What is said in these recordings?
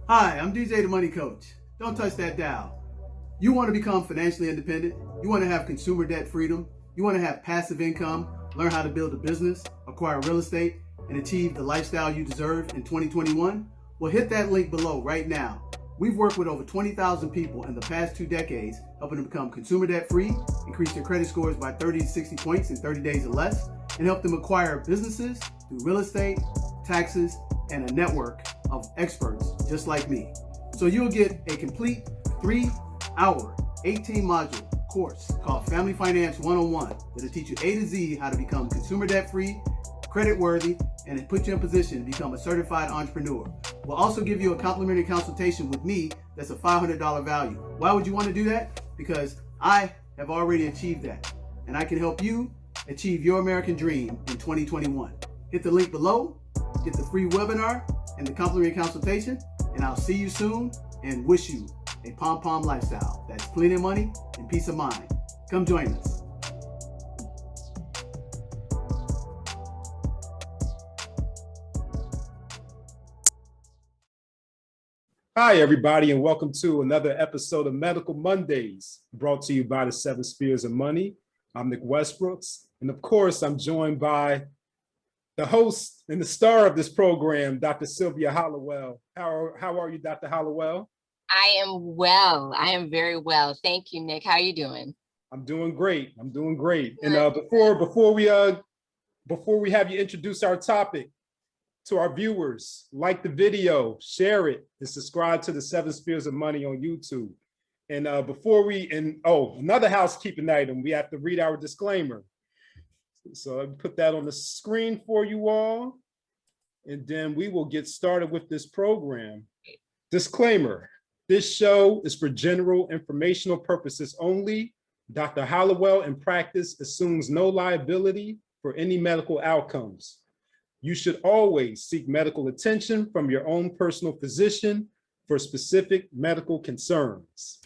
Hi, I'm DJ the Money Coach. Don't touch that dial. You want to become financially independent? You want to have consumer debt freedom? You want to have passive income, learn how to build a business, acquire real estate, and achieve the lifestyle you deserve in 2021? Well, hit that link below right now. We've worked with over 20,000 people in the past 2 decades, helping them become consumer debt free, increase their credit scores by 30 to 60 points in 30 days or less, and help them acquire businesses through real estate, taxes, and a network of experts just like me. So you'll get a complete 3-hour, 18-module course called Family Finance 101 that'll teach you A to Z how to become consumer debt free, credit worthy, and it put you in position to become a certified entrepreneur. We'll also give you a complimentary consultation with me that's a $500 value. Why would you want to do that? Because I have already achieved that, and I can help you achieve your American dream in 2021. Hit the link below, get the free webinar and the complimentary consultation, and I'll see you soon and wish you a pom-pom lifestyle that's plenty of money and peace of mind. Come join us. Hi, everybody, and welcome to another episode of Medical Mondays, brought to you by the 7 Spheres of Money. I'm Nick Westbrooks, and of course, I'm joined by the host and the star of this program, Dr. Sylvia Hollowell. How are you, Dr. Hollowell? I am well. I am very well. Thank you, Nick. How are you doing? I'm doing great. I'm doing great. And before we have you introduce our topic to our viewers, like the video, share it, and subscribe to the 7 Spheres of Money on YouTube. And another housekeeping item, we have to read our disclaimer. So I'll put that on the screen for you all, and then we will get started with this program. Disclaimer: this show is for general informational purposes only. Dr. Hollowell in practice assumes no liability for any medical outcomes. You should always seek medical attention from your own personal physician for specific medical concerns.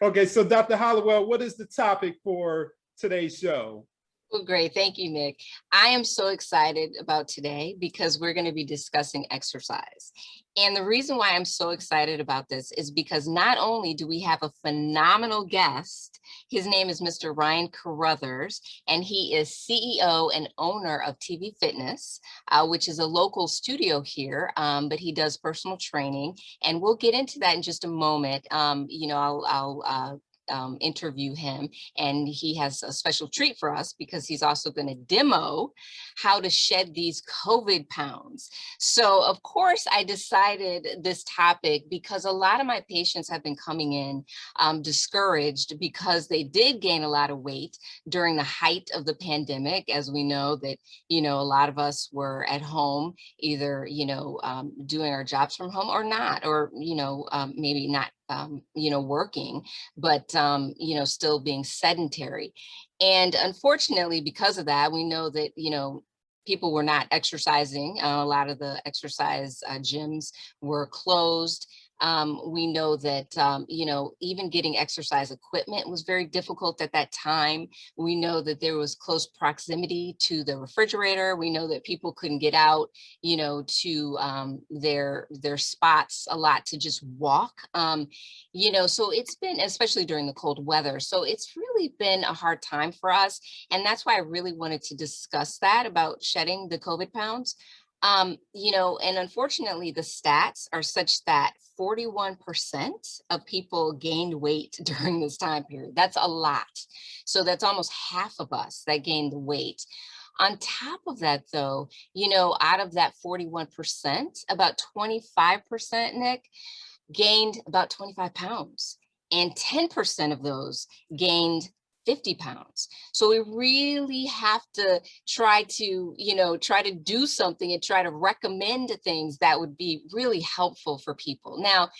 Okay, so Dr. Hollowell, what is the topic for today's show? Well, great. Thank you, Nick. I am so excited about today because we're going to be discussing exercise. And the reason why I'm so excited about this is because not only do we have a phenomenal guest, his name is Mr. Ryan Carruthers, and he is CEO and owner of TV Fitness, which is a local studio here, but he does personal training. And we'll get into that in just a moment. I'll interview him, and he has a special treat for us because he's also going to demo how to shed these COVID pounds. So of course I decided this topic because a lot of my patients have been coming in discouraged because they did gain a lot of weight during the height of the pandemic. As we know that, a lot of us were at home, either, doing our jobs from home or not, or, maybe not working, but, still being sedentary. And unfortunately, because of that, we know that, people were not exercising. A lot of the exercise gyms were closed. We know that, even getting exercise equipment was very difficult at that time. We know that there was close proximity to the refrigerator. We know that people couldn't get out, to their spots a lot to just walk, so it's been, especially during the cold weather. So it's really been a hard time for us. And that's why I really wanted to discuss that about shedding the COVID pounds. And unfortunately, the stats are such that 41% of people gained weight during this time period. That's a lot. So that's almost half of us that gained the weight. On top of that, though, out of that 41%, about 25%, Nick, gained about 25 pounds, and 10% of those gained 50 pounds. So we really have to try to do something and try to recommend things that would be really helpful for people. Now,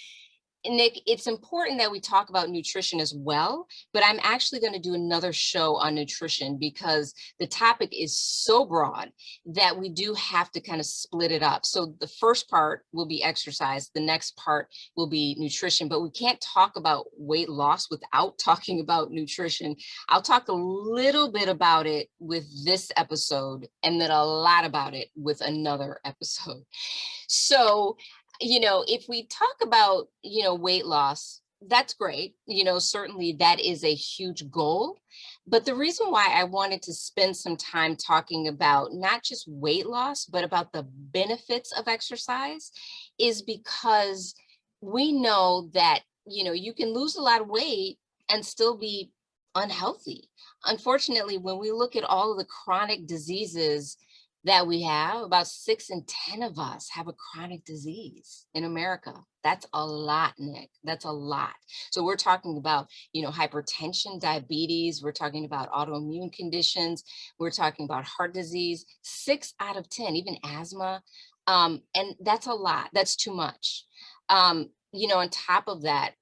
Nick, it's important that we talk about nutrition as well, but I'm actually going to do another show on nutrition because the topic is so broad that we do have to kind of split it up. So the first part will be exercise. The next part will be nutrition, but we can't talk about weight loss without talking about nutrition. I'll talk a little bit about it with this episode and then a lot about it with another episode. So if we talk about, weight loss, that's great. Certainly that is a huge goal. But the reason why I wanted to spend some time talking about not just weight loss, but about the benefits of exercise is because we know that, you can lose a lot of weight and still be unhealthy. Unfortunately, when we look at all of the chronic diseases that we have, about 6 in 10 of us have a chronic disease in America. That's a lot, Nick. That's a lot. So we're talking about, hypertension, diabetes. We're talking about autoimmune conditions. We're talking about heart disease, 6 out of 10, even asthma. And that's a lot. That's too much. On top of that,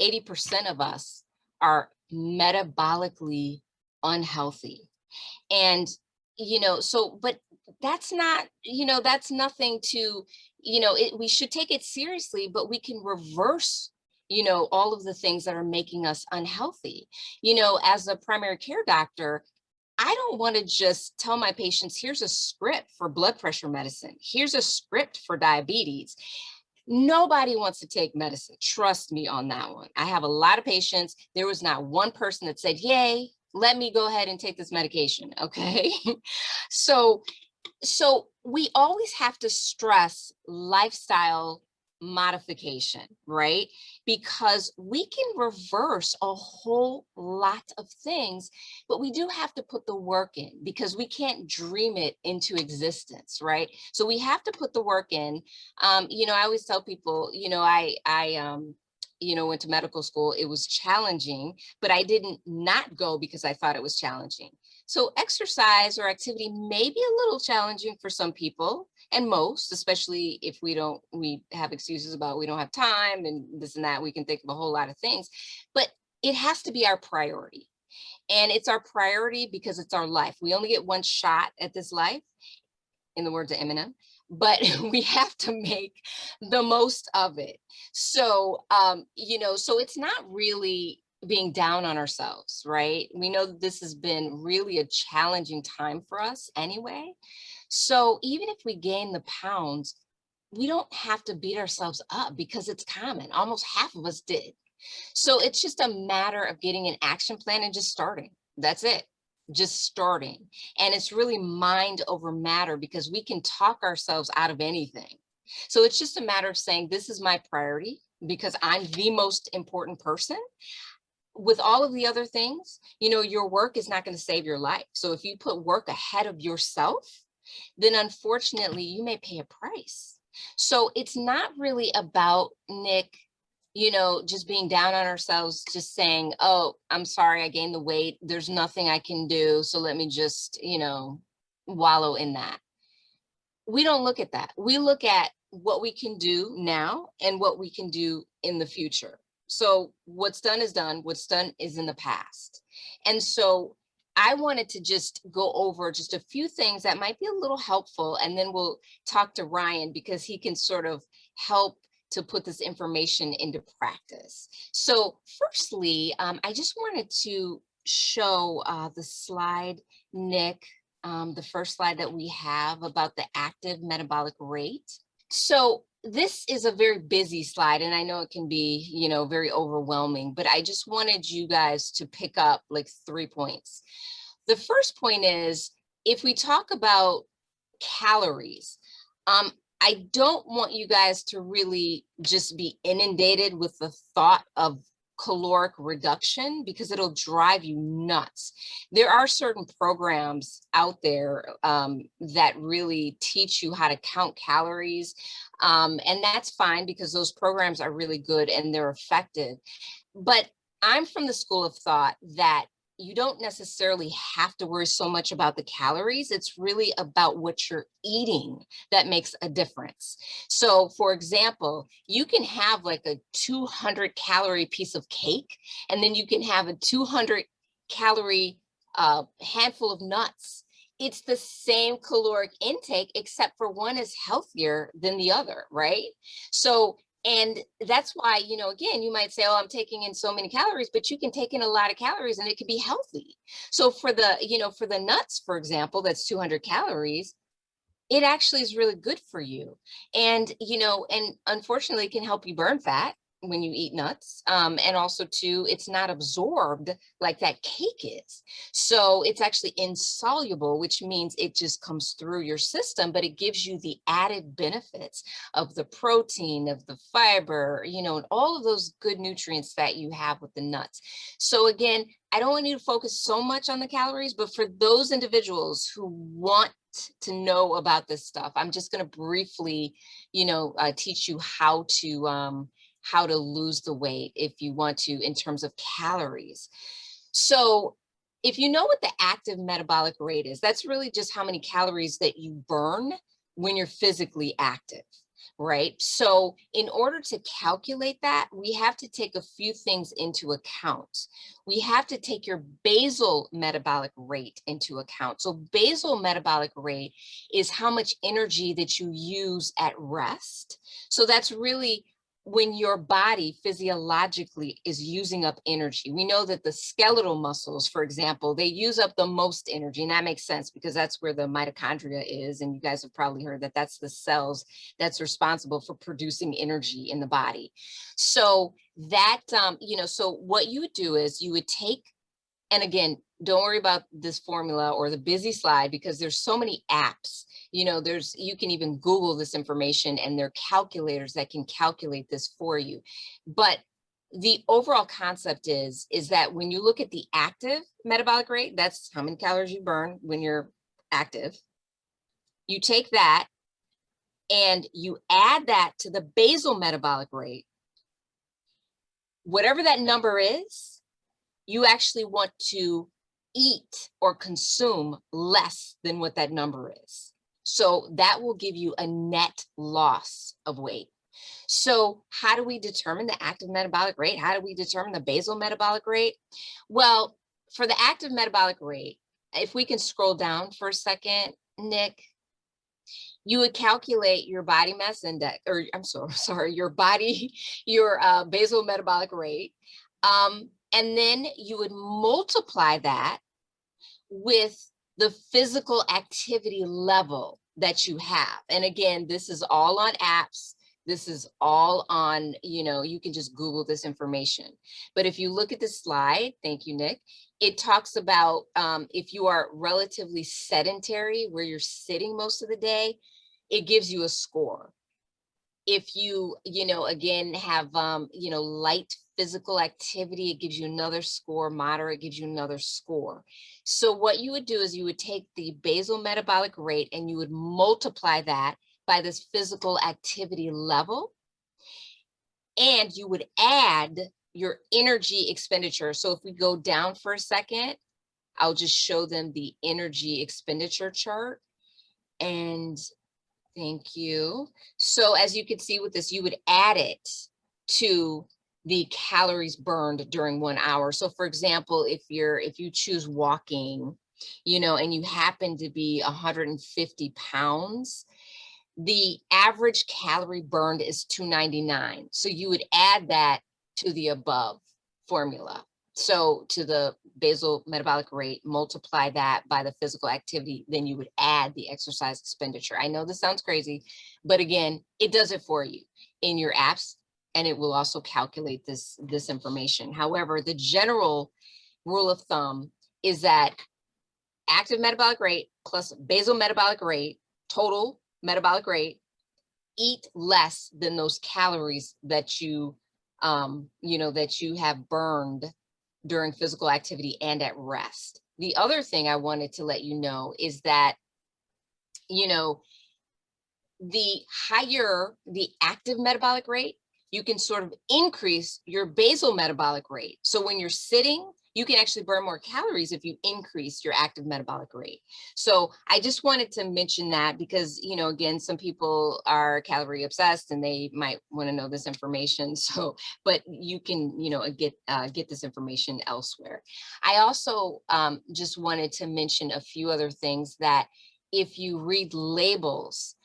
80% of us are metabolically unhealthy. And, but that's not, that's nothing to, we should take it seriously, but we can reverse, all of the things that are making us unhealthy. As a primary care doctor, I don't want to just tell my patients, here's a script for blood pressure medicine. Here's a script for diabetes. Nobody wants to take medicine. Trust me on that one. I have a lot of patients. There was not one person that said, yay, let me go ahead and take this medication. Okay. So we always have to stress lifestyle modification, right? Because we can reverse a whole lot of things, but we do have to put the work in because we can't dream it into existence, right? So we have to put the work in. I always tell people, I went to medical school. It was challenging, but I didn't not go because I thought it was challenging. So exercise or activity may be a little challenging for some people and most, especially if we have excuses about we don't have time and this and that. We can think of a whole lot of things, but it has to be our priority. And it's our priority because it's our life. We only get one shot at this life, in the words of Eminem, but we have to make the most of it. So, so it's not really being down on ourselves, right? We know that this has been really a challenging time for us anyway. So even if we gain the pounds, we don't have to beat ourselves up because it's common. Almost half of us did. So it's just a matter of getting an action plan and just starting. That's it. Just starting. And it's really mind over matter because we can talk ourselves out of anything. So it's just a matter of saying, this is my priority because I'm the most important person. With all of the other things, your work is not going to save your life. So if you put work ahead of yourself, then unfortunately you may pay a price. So it's not really about, Nick, just being down on ourselves, just saying, oh, I'm sorry, I gained the weight. There's nothing I can do. So let me just, wallow in that. We don't look at that. We look at what we can do now and what we can do in the future. So what's done is done. What's done is in the past. And so I wanted to just go over just a few things that might be a little helpful. And then we'll talk to Ryan because he can sort of help to put this information into practice. So firstly, I just wanted to show the slide, Nick, the first slide that we have about the active metabolic rate. So this is a very busy slide, and I know it can be, very overwhelming, but I just wanted you guys to pick up like 3 points. The first point is, if we talk about calories, I don't want you guys to really just be inundated with the thought of caloric reduction because it'll drive you nuts. There are certain programs out there that really teach you how to count calories. And that's fine because those programs are really good and they're effective. But I'm from the school of thought that you don't necessarily have to worry so much about the calories. It's really about what you're eating that makes a difference. So for example, you can have like a 200 calorie piece of cake, and then you can have a 200 calorie handful of nuts. It's the same caloric intake, except for one is healthier than the other, right? So and that's why, again, you might say, oh, I'm taking in so many calories, but you can take in a lot of calories and it can be healthy. So for the, for the nuts, for example, that's 200 calories. it actually is really good for you. And, and unfortunately it can help you burn fat when you eat nuts. And also too, it's not absorbed like that cake is. So it's actually insoluble, which means it just comes through your system, but it gives you the added benefits of the protein, of the fiber, and all of those good nutrients that you have with the nuts. So again, I don't want you to focus so much on the calories, but for those individuals who want to know about this stuff, I'm just going to briefly, teach you how to lose the weight if you want to in terms of calories. So if you know what the active metabolic rate is, that's really just how many calories that you burn when you're physically active, right? So in order to calculate that, we have to take a few things into account. We have to take your basal metabolic rate into account. So basal metabolic rate is how much energy that you use at rest. So that's really when your body physiologically is using up energy. We know that the skeletal muscles, for example, they use up the most energy, and that makes sense because that's where the mitochondria is. And you guys have probably heard that that's the cells that's responsible for producing energy in the body. So that, so what you would do is you would take, and again, don't worry about this formula or the busy slide because there's so many apps. You can even Google this information and there are calculators that can calculate this for you. But the overall concept is that when you look at the active metabolic rate, that's how many calories you burn when you're active. You take that and you add that to the basal metabolic rate. Whatever that number is, you actually want to eat or consume less than what that number is. So that will give you a net loss of weight. So how do we determine the active metabolic rate? How do we determine the basal metabolic rate? Well, for the active metabolic rate, if we can scroll down for a second, Nick, you would calculate your body mass index, or I'm so sorry, your basal metabolic rate. And then you would multiply that with the physical activity level that you have. And again, this is all on apps. This is all on, you can just Google this information. But if you look at the slide, thank you, Nick, it talks about if you are relatively sedentary, where you're sitting most of the day, it gives you a score. If you, again, have, light physical activity, it gives you another score. Moderate gives you another score. So what you would do is you would take the basal metabolic rate and you would multiply that by this physical activity level. And you would add your energy expenditure. So if we go down for a second, I'll just show them the energy expenditure chart. And thank you. So as you can see with this, you would add it to the calories burned during 1 hour. So for example, if you choose walking, and you happen to be 150 pounds, the average calorie burned is 299. So you would add that to the above formula. So to the basal metabolic rate, multiply that by the physical activity, then you would add the exercise expenditure. I know this sounds crazy, but again, it does it for you in your apps, and it will also calculate this information. However, the general rule of thumb is that active metabolic rate plus basal metabolic rate, total metabolic rate, eat less than those calories that you have burned during physical activity and at rest. The other thing I wanted to let you know is that, the higher the active metabolic rate, you can sort of increase your basal metabolic rate. So when you're sitting, you can actually burn more calories if you increase your active metabolic rate. So I just wanted to mention that because, again, some people are calorie obsessed and they might want to know this information. So, but you can, get this information elsewhere. I also just wanted to mention a few other things that if you read labels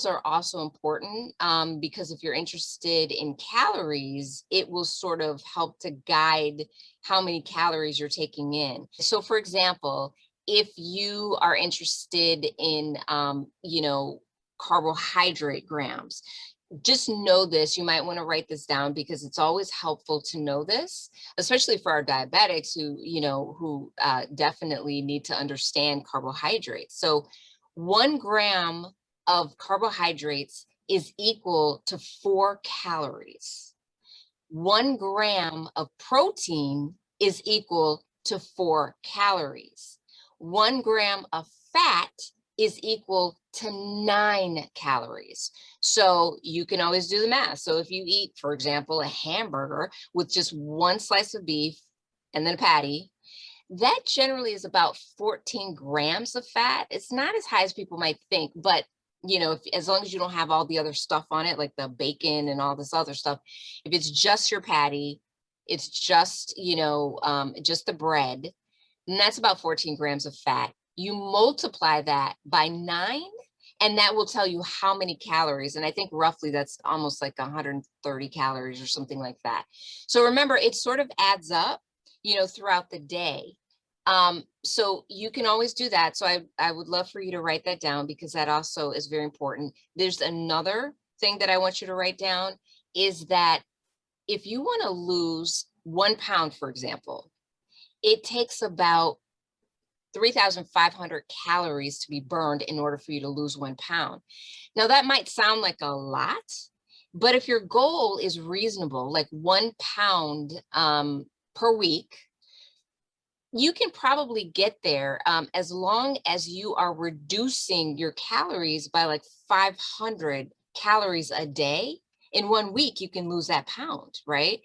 are also important because if you're interested in calories, it will sort of help to guide how many calories you're taking in. So for example, if you are interested in, carbohydrate grams, just know this. You might want to write this down because it's always helpful to know this, especially for our diabetics who definitely need to understand carbohydrates. So 1 gram of carbohydrates is equal to 4 calories. 1 gram of protein is equal to 4 calories. 1 gram of fat is equal to 9 calories. So you can always do the math. So if you eat, for example, a hamburger with just 1 slice of beef and then a patty, that generally is about 14 grams of fat. It's not as high as people might think, but as long as you don't have all the other stuff on it, like the bacon and all this other stuff, if it's just your patty, it's just, just the bread, and that's about 14 grams of fat. You multiply that by 9, and that will tell you how many calories. And I think roughly that's almost like 130 calories or something like that. So remember, it sort of adds up, throughout the day. So you can always do that. So I would love for you to write that down because that also is very important. There's another thing that I want you to write down is that if you want to lose 1 pound, for example, it takes about 3,500 calories to be burned in order for you to lose 1 pound. Now that might sound like a lot, but if your goal is reasonable, like 1 pound per week, you can probably get there as long as you are reducing your calories by like 500 calories a day. In 1 week, you can lose that pound, right?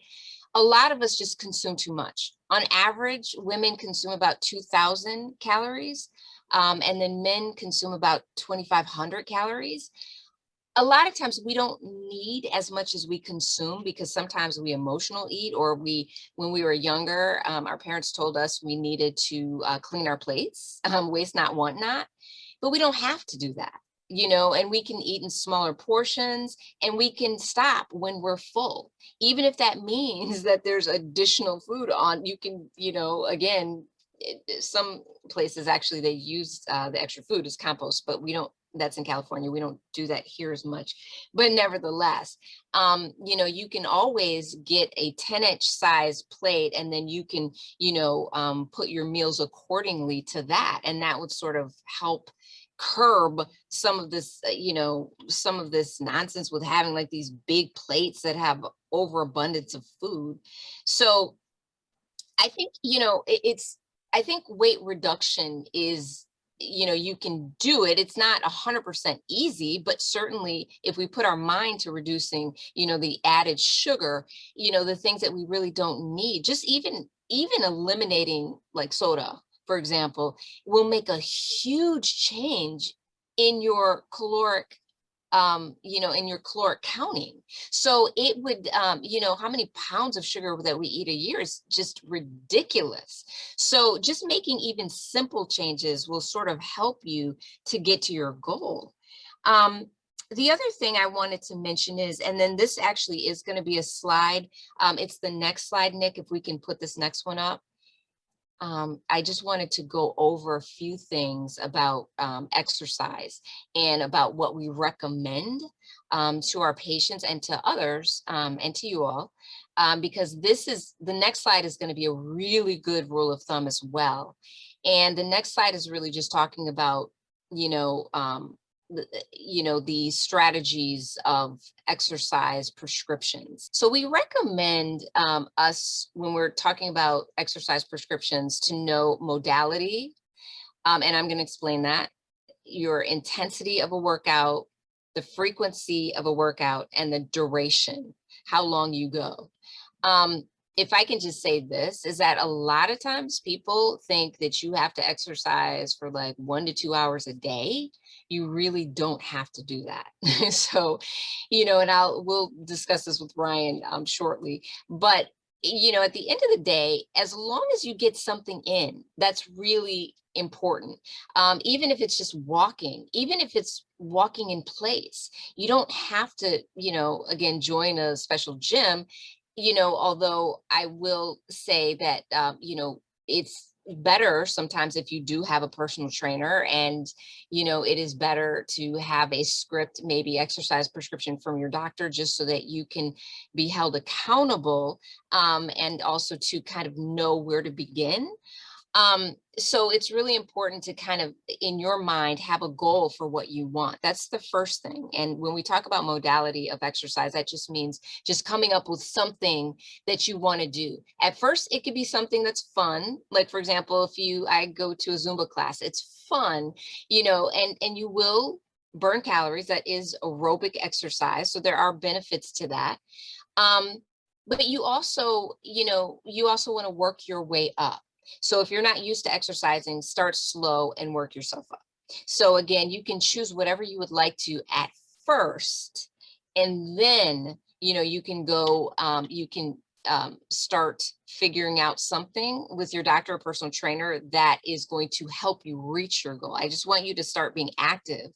A lot of us just consume too much. On average, women consume about 2,000 calories, and then men consume about 2,500 calories. A lot of times we don't need as much as we consume because sometimes we emotional eat, or when we were younger, our parents told us we needed to clean our plates, waste not, want not, but we don't have to do that, and we can eat in smaller portions and we can stop when we're full. Even if that means that there's additional food on, you can, again, some places actually they use the extra food as compost, but we don't. That's in California. We don't do that here as much, but nevertheless, you can always get a 10-inch size plate, and then you can, put your meals accordingly to that. And that would sort of help curb some of this, some of this nonsense with having like these big plates that have overabundance of food. So I think, I think weight reduction is, you can do it. It's not 100% easy, but certainly if we put our mind to reducing, the added sugar, the things that we really don't need, just even eliminating like soda, for example, will make a huge change in your caloric in your caloric counting. So it would, how many pounds of sugar that we eat a year is just ridiculous. So just making even simple changes will sort of help you to get to your goal. The other thing I wanted to mention is, and then this actually is going to be a slide. It's the next slide, Nick, if we can put this next one up. I just wanted to go over a few things about exercise and about what we recommend to our patients and to others and to you all, because the next slide is going to be a really good rule of thumb as well. And the next slide is really just talking about, the strategies of exercise prescriptions. So we recommend us, when we're talking about exercise prescriptions, to know modality, and I'm going to explain that, your intensity of a workout, the frequency of a workout, and the duration, how long you go. If I can just say this, is that a lot of times people think that you have to exercise for like 1 to 2 hours a day. You really don't have to do that. So, and we'll discuss this with Ryan shortly, but at the end of the day, as long as you get something in, that's really important. Even if it's just walking, even if it's walking in place, you don't have to, again, join a special gym. Although I will say that, it's better sometimes if you do have a personal trainer, and it is better to have a script, maybe exercise prescription from your doctor, just so that you can be held accountable, and also to kind of know where to begin. So it's really important to kind of, in your mind, have a goal for what you want. That's the first thing. And when we talk about modality of exercise, that just means just coming up with something that you want to do. At first, it could be something that's fun. Like, for example, I go to a Zumba class, it's fun, and you will burn calories. That is aerobic exercise. So there are benefits to that. But you also want to work your way up. So if you're not used to exercising, start slow and work yourself up. So again, you can choose whatever you would like to at first, and then, you can go, start figuring out something with your doctor or personal trainer that is going to help you reach your goal. I just want you to start being active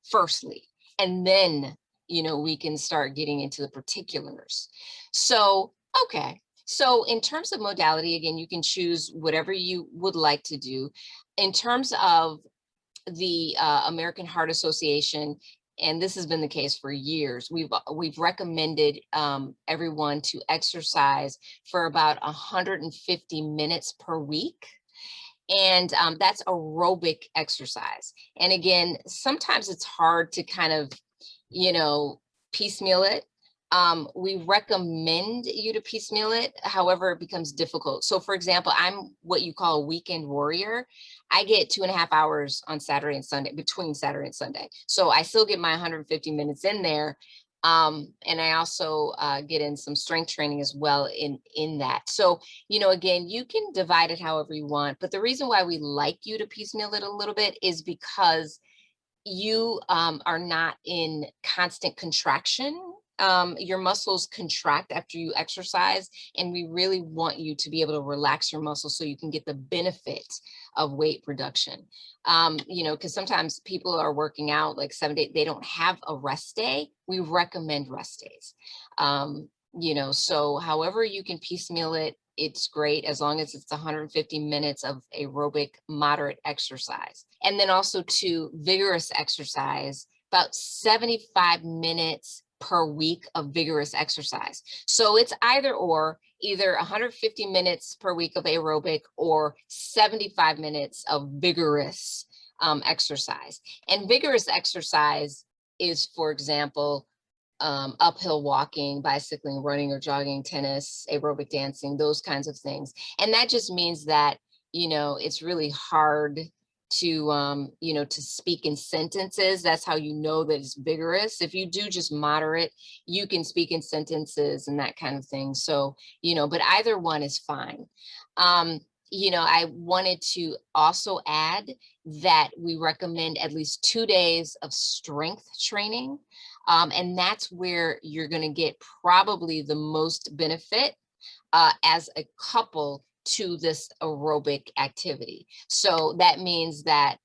firstly, and then, we can start getting into the particulars. So, okay. So in terms of modality, again, you can choose whatever you would like to do. In terms of the American Heart Association, and this has been the case for years, we've recommended everyone to exercise for about 150 minutes per week. And that's aerobic exercise. And again, sometimes it's hard to kind of, piecemeal it. We recommend you to piecemeal it. However, it becomes difficult. So for example, I'm what you call a weekend warrior. I get 2.5 hours on Saturday and Sunday, between Saturday and Sunday. So I still get my 150 minutes in there. And I also get in some strength training as well in that. So, again, you can divide it however you want. But the reason why we like you to piecemeal it a little bit is because you are not in constant contraction. Your muscles contract after you exercise, and we really want you to be able to relax your muscles so you can get the benefit of weight reduction. Because sometimes people are working out like 7 days, they don't have a rest day. We recommend rest days. So however you can piecemeal it, it's great, as long as it's 150 minutes of aerobic moderate exercise. And then also to vigorous exercise, about 75 minutes per week of vigorous exercise. So it's either 150 minutes per week of aerobic or 75 minutes of vigorous exercise. And vigorous exercise is, for example, uphill walking, bicycling, running or jogging, tennis, aerobic dancing, those kinds of things. And that just means that, it's really hard to, to speak in sentences. That's how you know that it's vigorous. If you do just moderate, you can speak in sentences and that kind of thing. So, but either one is fine. I wanted to also add that we recommend at least 2 days of strength training. And that's where you're going to get probably the most benefit as a couple to this aerobic activity. So that means that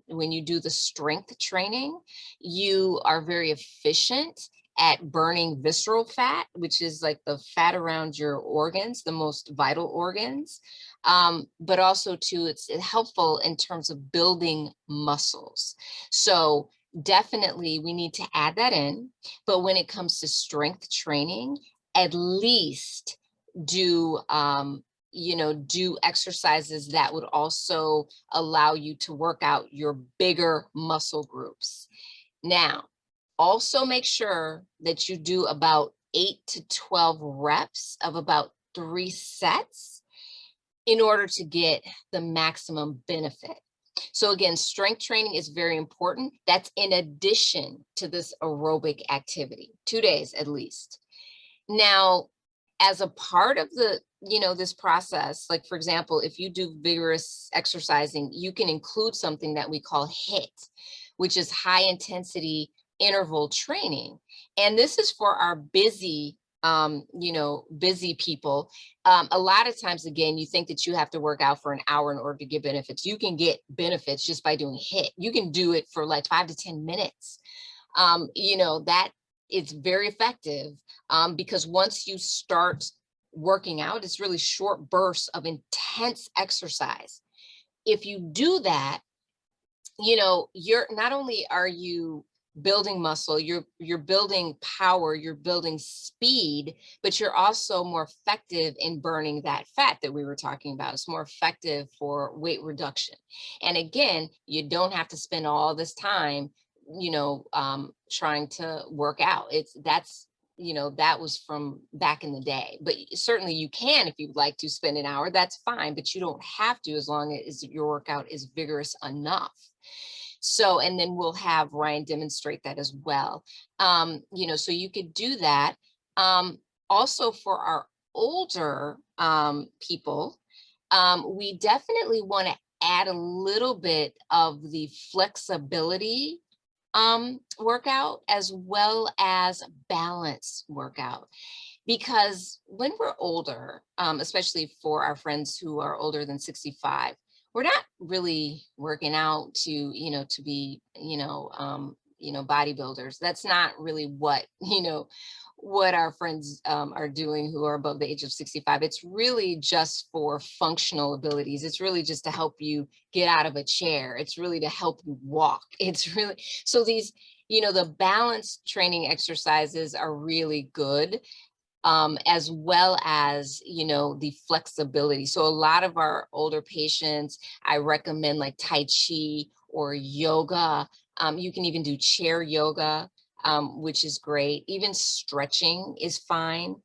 when you do the strength training, you are very efficient at burning visceral fat, which is like the fat around your organs, the most vital organs. But also too, it's helpful in terms of building muscles. So definitely we need to add that in. But when it comes to strength training, at least do exercises that would also allow you to work out your bigger muscle groups. Now, also make sure that you do about 8 to 12 reps of about 3 sets in order to get the maximum benefit. So again, strength training is very important. That's in addition to this aerobic activity, 2 days at least. Now, as a part of the, this process, like for example, if you do vigorous exercising, you can include something that we call HIIT, which is high intensity interval training. And this is for our busy people. A lot of times, again, you think that you have to work out for an hour in order to get benefits. You can get benefits just by doing HIIT. You can do it for like 5 to 10 minutes. That it's very effective because once you start working out. It's really short bursts of intense exercise. If you do that, you're not only are you building muscle, you're building power, you're building speed, but you're also more effective in burning that fat that we were talking about. It's more effective for weight reduction. And again, you don't have to spend all this time, trying to work out. That was from back in the day, but certainly you can, if you'd like to spend an hour, that's fine, but you don't have to, as long as your workout is vigorous enough. So, and then we'll have Ryan demonstrate that as well. So you could do that. Also for our older people, we definitely want to add a little bit of the flexibility workout as well as balance workout. Because when we're older, especially for our friends who are older than 65, we're not really working out to be, bodybuilders. That's not really what our friends are doing who are above the age of 65. It's really just for functional abilities. It's really just to help you get out of a chair. It's really to help you walk. It's really, so these, the balance training exercises are really good. As well as, the flexibility. So a lot of our older patients, I recommend like Tai Chi or yoga. You can even do chair yoga, which is great. Even stretching is fine.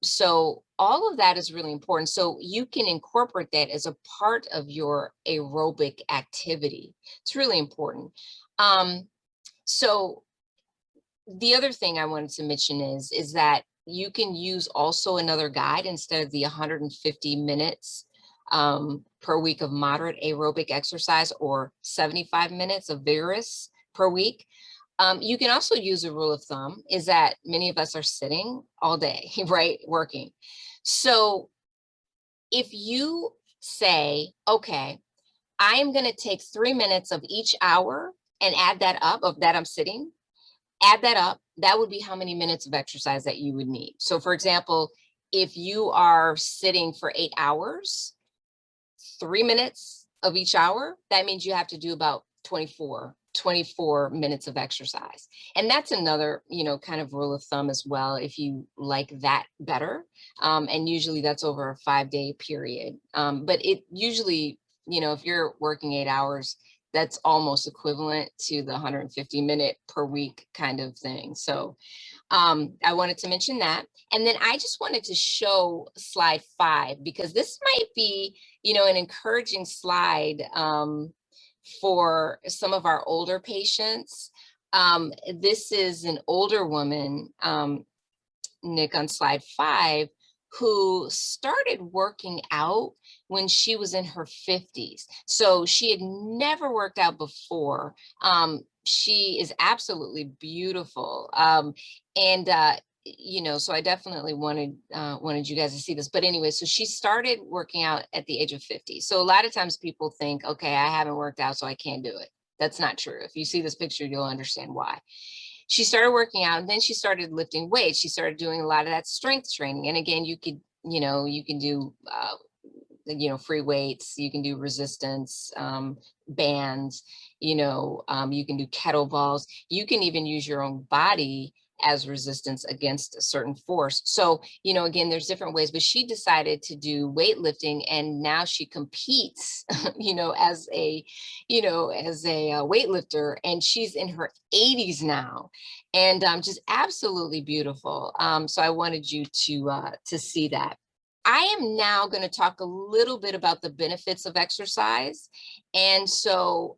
So all of that is really important. So you can incorporate that as a part of your aerobic activity. It's really important. So the other thing I wanted to mention is that you can use also another guide instead of the 150 minutes per week of moderate aerobic exercise or 75 minutes of vigorous per week. You can also use a rule of thumb is that many of us are sitting all day, right? Working. So if you say, okay, I am going to take 3 minutes of each hour and add that up of that I'm sitting, add that up, that would be how many minutes of exercise that you would need. So for example, if you are sitting for 8 hours, 3 minutes of each hour, that means you have to do about 24 minutes of exercise. And that's another, kind of rule of thumb as well, if you like that better. And usually that's over a 5-day period. But it usually, if you're working 8 hours, that's almost equivalent to the 150-minute per week kind of thing. So I wanted to mention that. And then I just wanted to show slide 5, because this might be, an encouraging slide for some of our older patients. This is an older woman, Nick, on slide 5, who started working out when she was in her 50s. So she had never worked out before. She is absolutely beautiful. So I definitely wanted you guys to see this. But anyway, so she started working out at the age of 50. So a lot of times people think, okay, I haven't worked out, so I can't do it. That's not true. If you see this picture, you'll understand why. She started working out, and then she started lifting weights. She started doing a lot of that strength training. And again, you can do, free weights, you can do resistance bands, you can do kettlebells. You can even use your own body as resistance against a certain force. So, again, there's different ways, but she decided to do weightlifting, and now she competes, as a weightlifter, and she's in her 80s now, and just absolutely beautiful. So I wanted you to see that. I am now going to talk a little bit about the benefits of exercise. And so,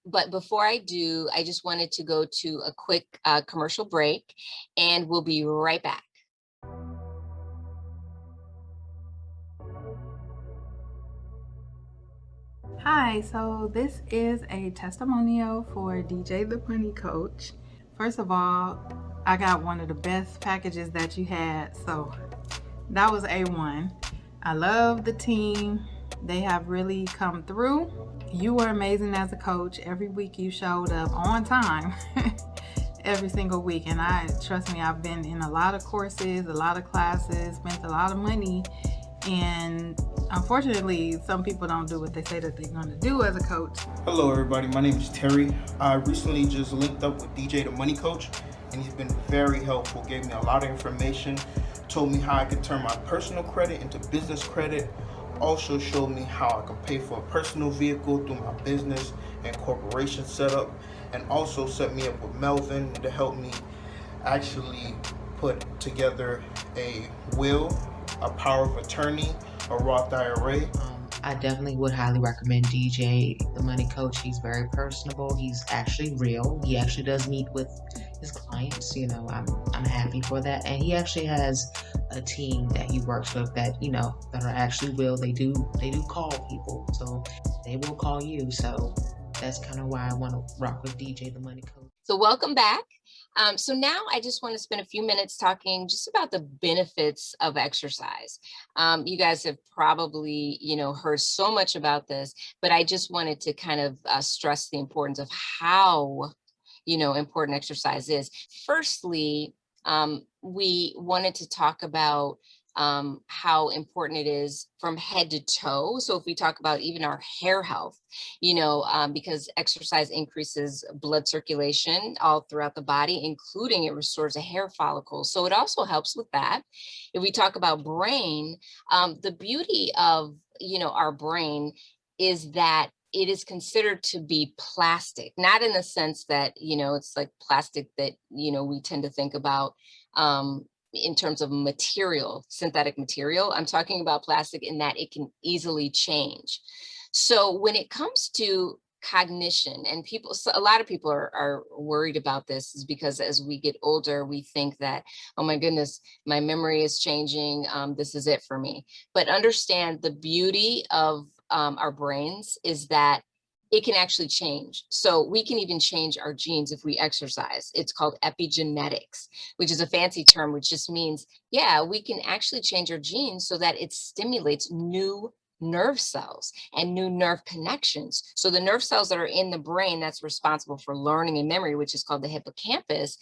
but before I do, I just wanted to go to a quick commercial break, and we'll be right back. Hi, so this is a testimonial for DJ the Bunny Coach. First of all, I got one of the best packages that you had, so that was A1. I love the team. They have really come through. You were amazing as a coach. Every week you showed up on time. every single week. And trust me, I've been in a lot of courses, a lot of classes, spent a lot of money. And unfortunately, some people don't do what they say that they're going to do as a coach. Hello everybody, my name is Terry. I recently just linked up with DJ the Money Coach, and he's been very helpful, gave me a lot of information, told me how I could turn my personal credit into business credit, also showed me how I can pay for a personal vehicle through my business and corporation setup, and also set me up with Melvin to help me actually put together a will, a power of attorney, a Roth IRA. I definitely would highly recommend DJ the Money Coach. He's very personable. He's actually real. He actually does meet with his clients. You know, I'm happy for that. And he actually has a team that he works with that, you know, that are actually real. They do call people, so they will call you. So that's kind of why I want to rock with DJ the Money Coach. So welcome back. So now I just want to spend a few minutes talking just about the benefits of exercise. You guys have probably, heard so much about this, but I just wanted to kind of stress the importance of how, important exercise is. Firstly, we wanted to talk about how important it is from head to toe. So if we talk about even our hair health, because exercise increases blood circulation all throughout the body, including it restores a hair follicle. So it also helps with that. If we talk about brain, the beauty of, our brain is that it is considered to be plastic, not in the sense that, it's like plastic that, we tend to think about, in terms of material, synthetic material. I'm talking about plastic in that it can easily change. So when it comes to cognition, and a lot of people are worried about this, is because as we get older, we think that, oh my goodness, my memory is changing. This is it for me. But understand the beauty of our brains is that it can actually change. So we can even change our genes if we exercise. It's called epigenetics, which is a fancy term, which just means, we can actually change our genes so that it stimulates new nerve cells and new nerve connections. So the nerve cells that are in the brain that's responsible for learning and memory, which is called the hippocampus,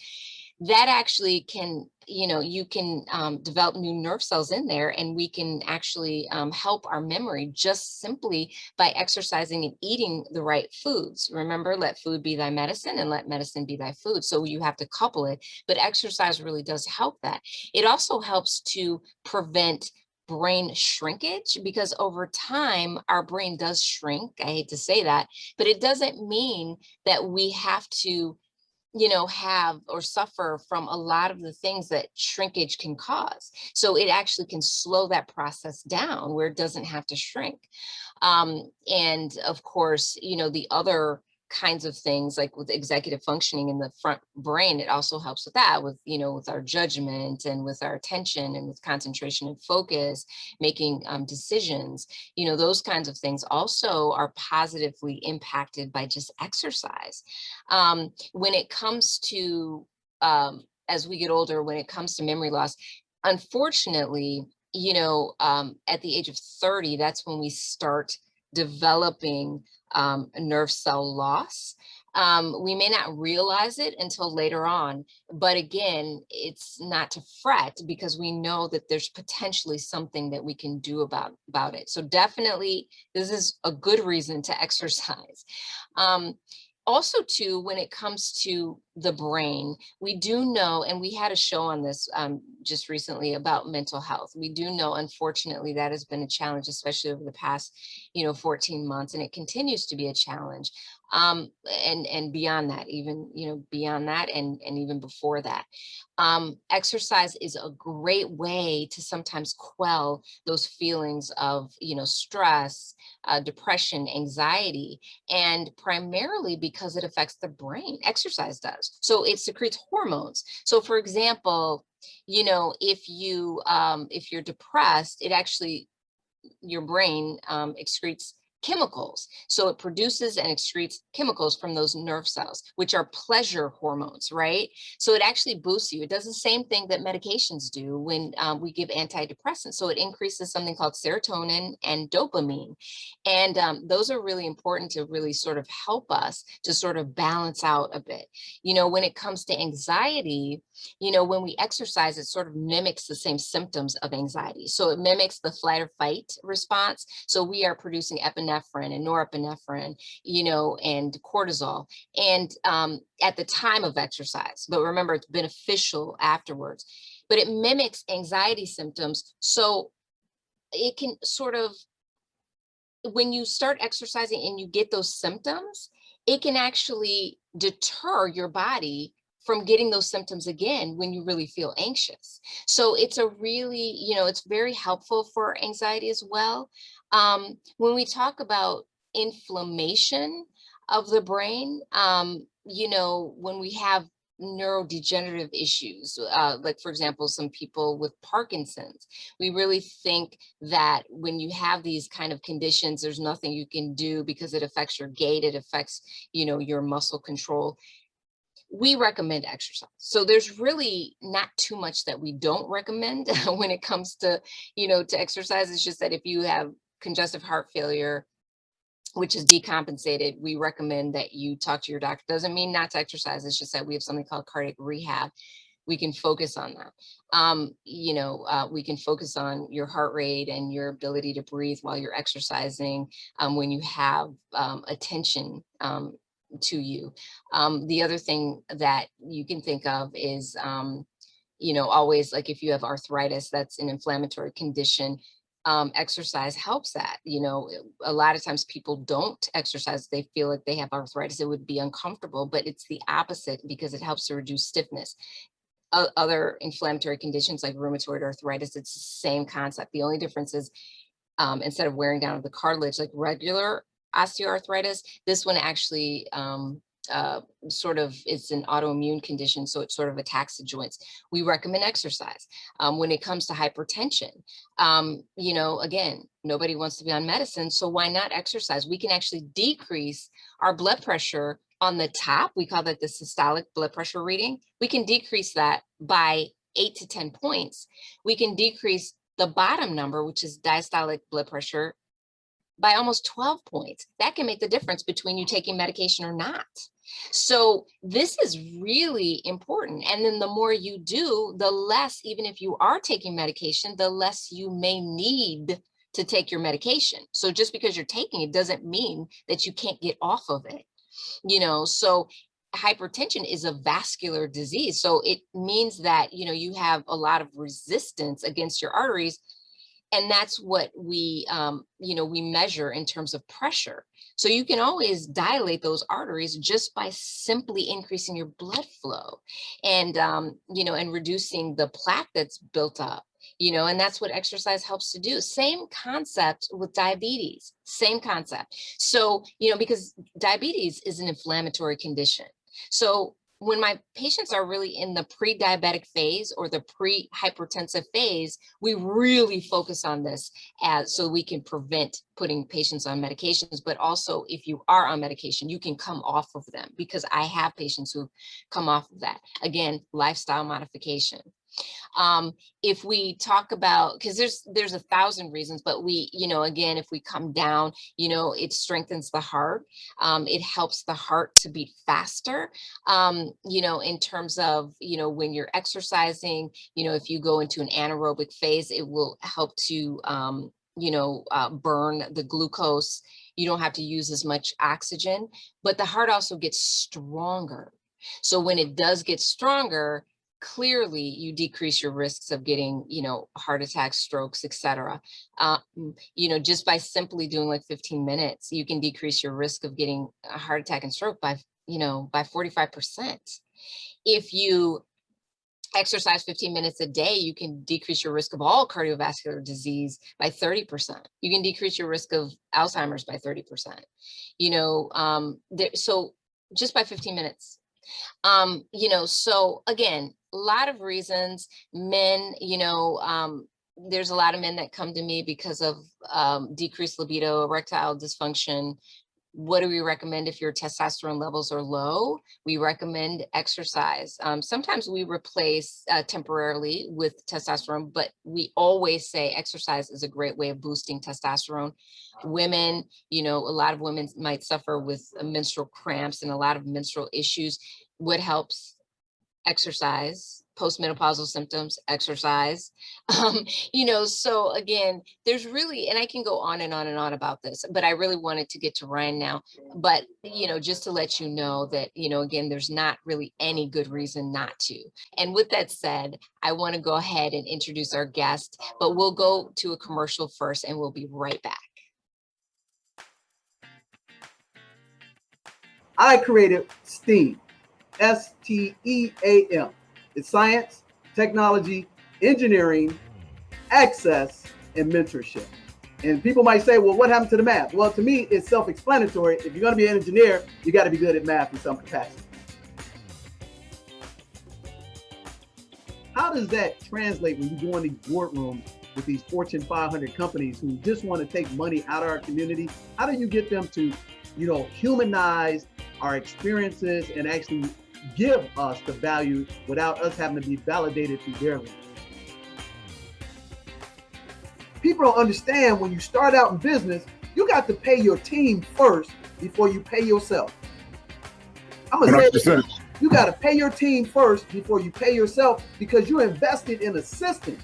that actually can, you can develop new nerve cells in there, and we can actually help our memory just simply by exercising and eating the right foods. Remember, let food be thy medicine and let medicine be thy food. So you have to couple it, but exercise really does help that. It also helps to prevent brain shrinkage, because over time our brain does shrink. I hate to say that, but it doesn't mean that we have to have or suffer from a lot of the things that shrinkage can cause. So it actually can slow that process down where it doesn't have to shrink. And of course, the other kinds of things like with executive functioning in the front brain, it also helps with that, with, with our judgment and with our attention and with concentration and focus, making decisions, those kinds of things also are positively impacted by just exercise. When it comes to, as we get older, when it comes to memory loss, unfortunately, at the age of 30, that's when we start developing nerve cell loss. We may not realize it until later on, but again, it's not to fret, because we know that there's potentially something that we can do about it. So definitely, this is a good reason to exercise. Also, too, when it comes to the brain, we do know, and we had a show on this just recently about mental health. We do know, unfortunately, that has been a challenge, especially over the past, 14 months, and it continues to be a challenge. And beyond that, even, beyond that, and even before that. Exercise is a great way to sometimes quell those feelings of, stress, depression, anxiety, and primarily because it affects the brain. Exercise does. So it secretes hormones. So for example, if you're depressed, it actually, your brain excretes chemicals. So it produces and excretes chemicals from those nerve cells, which are pleasure hormones, right? So it actually boosts you. It does the same thing that medications do when we give antidepressants. So it increases something called serotonin and dopamine. And those are really important to really sort of help us to sort of balance out a bit. When it comes to anxiety, when we exercise, it sort of mimics the same symptoms of anxiety. So it mimics the flight or fight response. So we are producing epinephrine and norepinephrine, and cortisol, and at the time of exercise. But remember, it's beneficial afterwards. But it mimics anxiety symptoms. So it can sort of, when you start exercising and you get those symptoms, it can actually deter your body from getting those symptoms again when you really feel anxious. So it's a really, it's very helpful for anxiety as well. When we talk about inflammation of the brain, when we have neurodegenerative issues, like for example, some people with Parkinson's, we really think that when you have these kind of conditions, there's nothing you can do because it affects your gait, it affects, your muscle control. We recommend exercise. So there's really not too much that we don't recommend when it comes to, to exercise. It's just that if you have congestive heart failure, which is decompensated, we recommend that you talk to your doctor. Doesn't mean not to exercise. It's just that we have something called cardiac rehab. We can focus on that. We can focus on your heart rate and your ability to breathe while you're exercising when you have attention to you. The other thing that you can think of is, always, like if you have arthritis, that's an inflammatory condition, exercise helps that. A lot of times people don't exercise. They feel like they have arthritis. It would be uncomfortable, but it's the opposite because it helps to reduce stiffness. Other inflammatory conditions like rheumatoid arthritis, it's the same concept. The only difference is instead of wearing down the cartilage like regular osteoarthritis, this one actually sort of, it's an autoimmune condition, so it sort of attacks the joints. We recommend exercise. When it comes to hypertension, again, nobody wants to be on medicine, so why not exercise? We can actually decrease our blood pressure on the top. We call that the systolic blood pressure reading. We can decrease that by 8 to 10 points. We can decrease the bottom number, which is diastolic blood pressure, by almost 12 points. That can make the difference between you taking medication or not. So this is really important. And then the more you do, the less, even if you are taking medication, the less you may need to take your medication. So just because you're taking it doesn't mean that you can't get off of it. So hypertension is a vascular disease. So it means that, you have a lot of resistance against your arteries. And that's what we, we measure in terms of pressure. So you can always dilate those arteries just by simply increasing your blood flow and, and reducing the plaque that's built up, and that's what exercise helps to do. Same concept with diabetes, same concept. So, because diabetes is an inflammatory condition. So when my patients are really in the pre-diabetic phase or the pre-hypertensive phase, we really focus on this so we can prevent putting patients on medications. But also, if you are on medication, you can come off of them, because I have patients who come off of that. Again, lifestyle modification. If we talk about, because there's 1,000 reasons, but we, again, if we come down, it strengthens the heart. It helps the heart to beat faster, in terms of, when you're exercising, if you go into an anaerobic phase, it will help to, burn the glucose. You don't have to use as much oxygen, but the heart also gets stronger. So when it does get stronger, clearly you decrease your risks of getting, heart attacks, strokes, etc. Just by simply doing like 15 minutes, you can decrease your risk of getting a heart attack and stroke by 45%. If you exercise 15 minutes a day, you can decrease your risk of all cardiovascular disease by 30%. You can decrease your risk of Alzheimer's by 30%. So just by 15 minutes. So again, a lot of reasons. Men, there's a lot of men that come to me because of decreased libido, erectile dysfunction. What do we recommend if your testosterone levels are low? We recommend exercise. Sometimes we replace temporarily with testosterone, but we always say exercise is a great way of boosting testosterone. Women, a lot of women might suffer with menstrual cramps and a lot of menstrual issues. What helps? Exercise. Postmenopausal symptoms, exercise. So again, there's really, and I can go on and on and on about this, but I really wanted to get to Ryan now. But, just to let you know that, again, there's not really any good reason not to. And with that said, I want to go ahead and introduce our guest, but we'll go to a commercial first and we'll be right back. I created STEAM, STEAM. It's science, technology, engineering, access, and mentorship. And people might say, well, what happened to the math? Well, to me, it's self-explanatory. If you're going to be an engineer, you got to be good at math in some capacity. How does that translate when you go in these boardrooms with these Fortune 500 companies who just want to take money out of our community? How do you get them to, humanize our experiences and actually give us the value without us having to be validated through their lens? People don't understand when you start out in business, you got to pay your team first before you pay yourself. I'm gonna say it again. You got to pay your team first before you pay yourself because you invested in a system.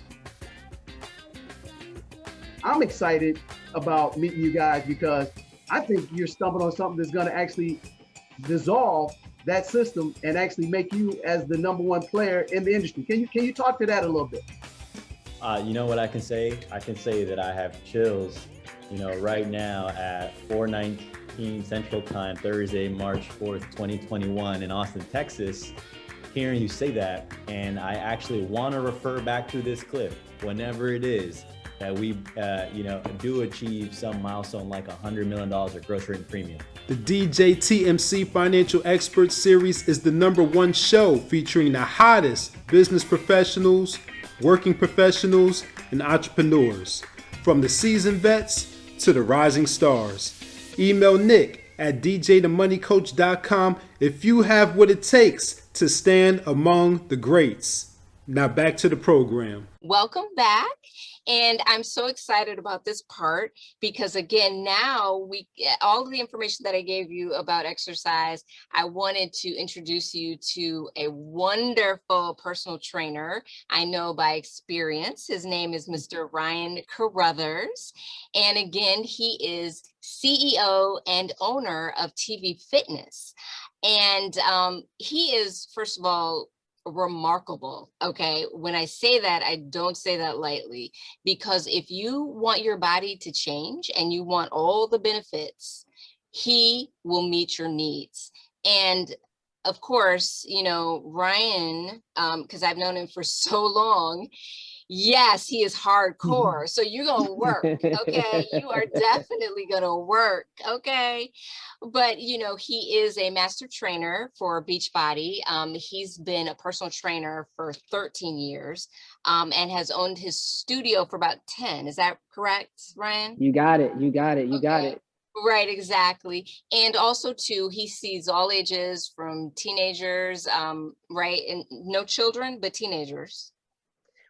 I'm excited about meeting you guys because I think you're stumbling on something that's going to actually dissolve that system and actually make you as the number one player in the industry. Can you talk to that a little bit? You know what I can say? I can say that I have chills, right now at 4:19 Central Time, Thursday, March 4th, 2021 in Austin, Texas, hearing you say that. And I actually want to refer back to this clip whenever it is that we, do achieve some milestone like $100 million of gross written premium. The DJTMC Financial Experts Series is the #1 show featuring the hottest business professionals, working professionals, and entrepreneurs, from the seasoned vets to the rising stars. Email Nick at djthemoneycoach.com if you have what it takes to stand among the greats. Now back to the program. Welcome back. And I'm so excited about this part because, again, now all of the information that I gave you about exercise, I wanted to introduce you to a wonderful personal trainer I know by experience. His name is Mr. Ryan Carruthers. And again, he is CEO and owner of TV Fitness. And he is, first of all, remarkable. Okay. When I say that, I don't say that lightly, because if you want your body to change and you want all the benefits, he will meet your needs. And of course, Ryan, because I've known him for so long, yes, he is hardcore. So you're going to work. Okay. You are definitely going to work. Okay. But, he is a master trainer for Beachbody. He's been a personal trainer for 13 years and has owned his studio for about 10. Is that correct, Ryan? You got it. You got it. Right, exactly. And also too, he sees all ages from teenagers, right? And no children, but teenagers.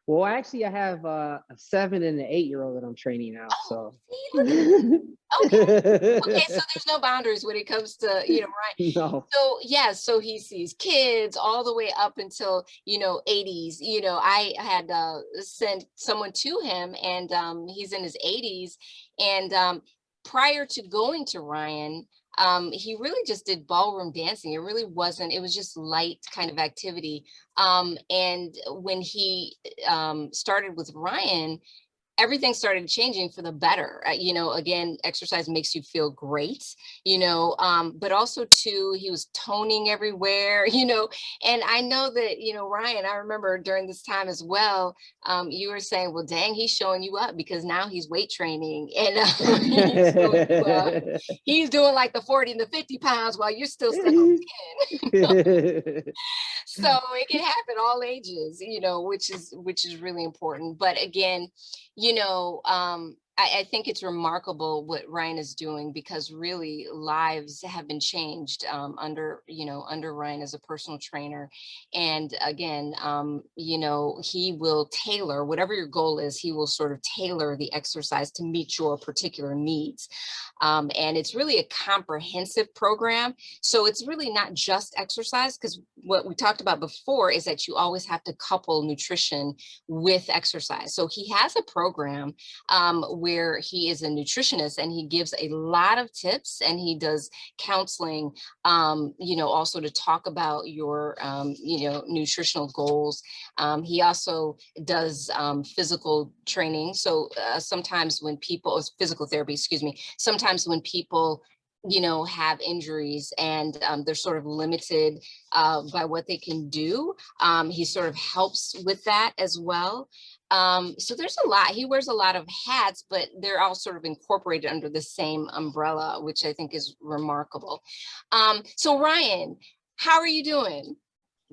Well, actually, I have a 7 and an 8-year-old that I'm training now. Oh, see, okay. So there's no boundaries when it comes to, right? No. So yeah, so he sees kids all the way up until 80s. I had sent someone to him, and he's in his 80s, and prior to going to Ryan, he really just did ballroom dancing. It was just light kind of activity. And when he started with Ryan, everything started changing for the better. You know, again, exercise makes you feel great, but also too, he was toning everywhere, and I know that, Ryan, I remember during this time as well, you were saying, well, dang, he's showing you up because now he's weight training and he's showing you up. He's doing like the 40 and the 50 pounds while you're still stuck on 10. So it can happen all ages, which is really important. But again, I think it's remarkable what Ryan is doing, because really lives have been changed under Ryan as a personal trainer. And again, he will tailor whatever your goal is. He will sort of tailor the exercise to meet your particular needs. And it's really a comprehensive program. So it's really not just exercise, because what we talked about before is that you always have to couple nutrition with exercise. So he has a program where he is a nutritionist, and he gives a lot of tips, and he does counseling, also to talk about your, nutritional goals. He also does physical training. So sometimes when people, physical therapy, excuse me, sometimes when people have injuries and they're sort of limited by what they can do, he sort of helps with that as well. So there's a lot. He wears a lot of hats, but they're all sort of incorporated under the same umbrella, which I think is remarkable. So Ryan, how are you doing?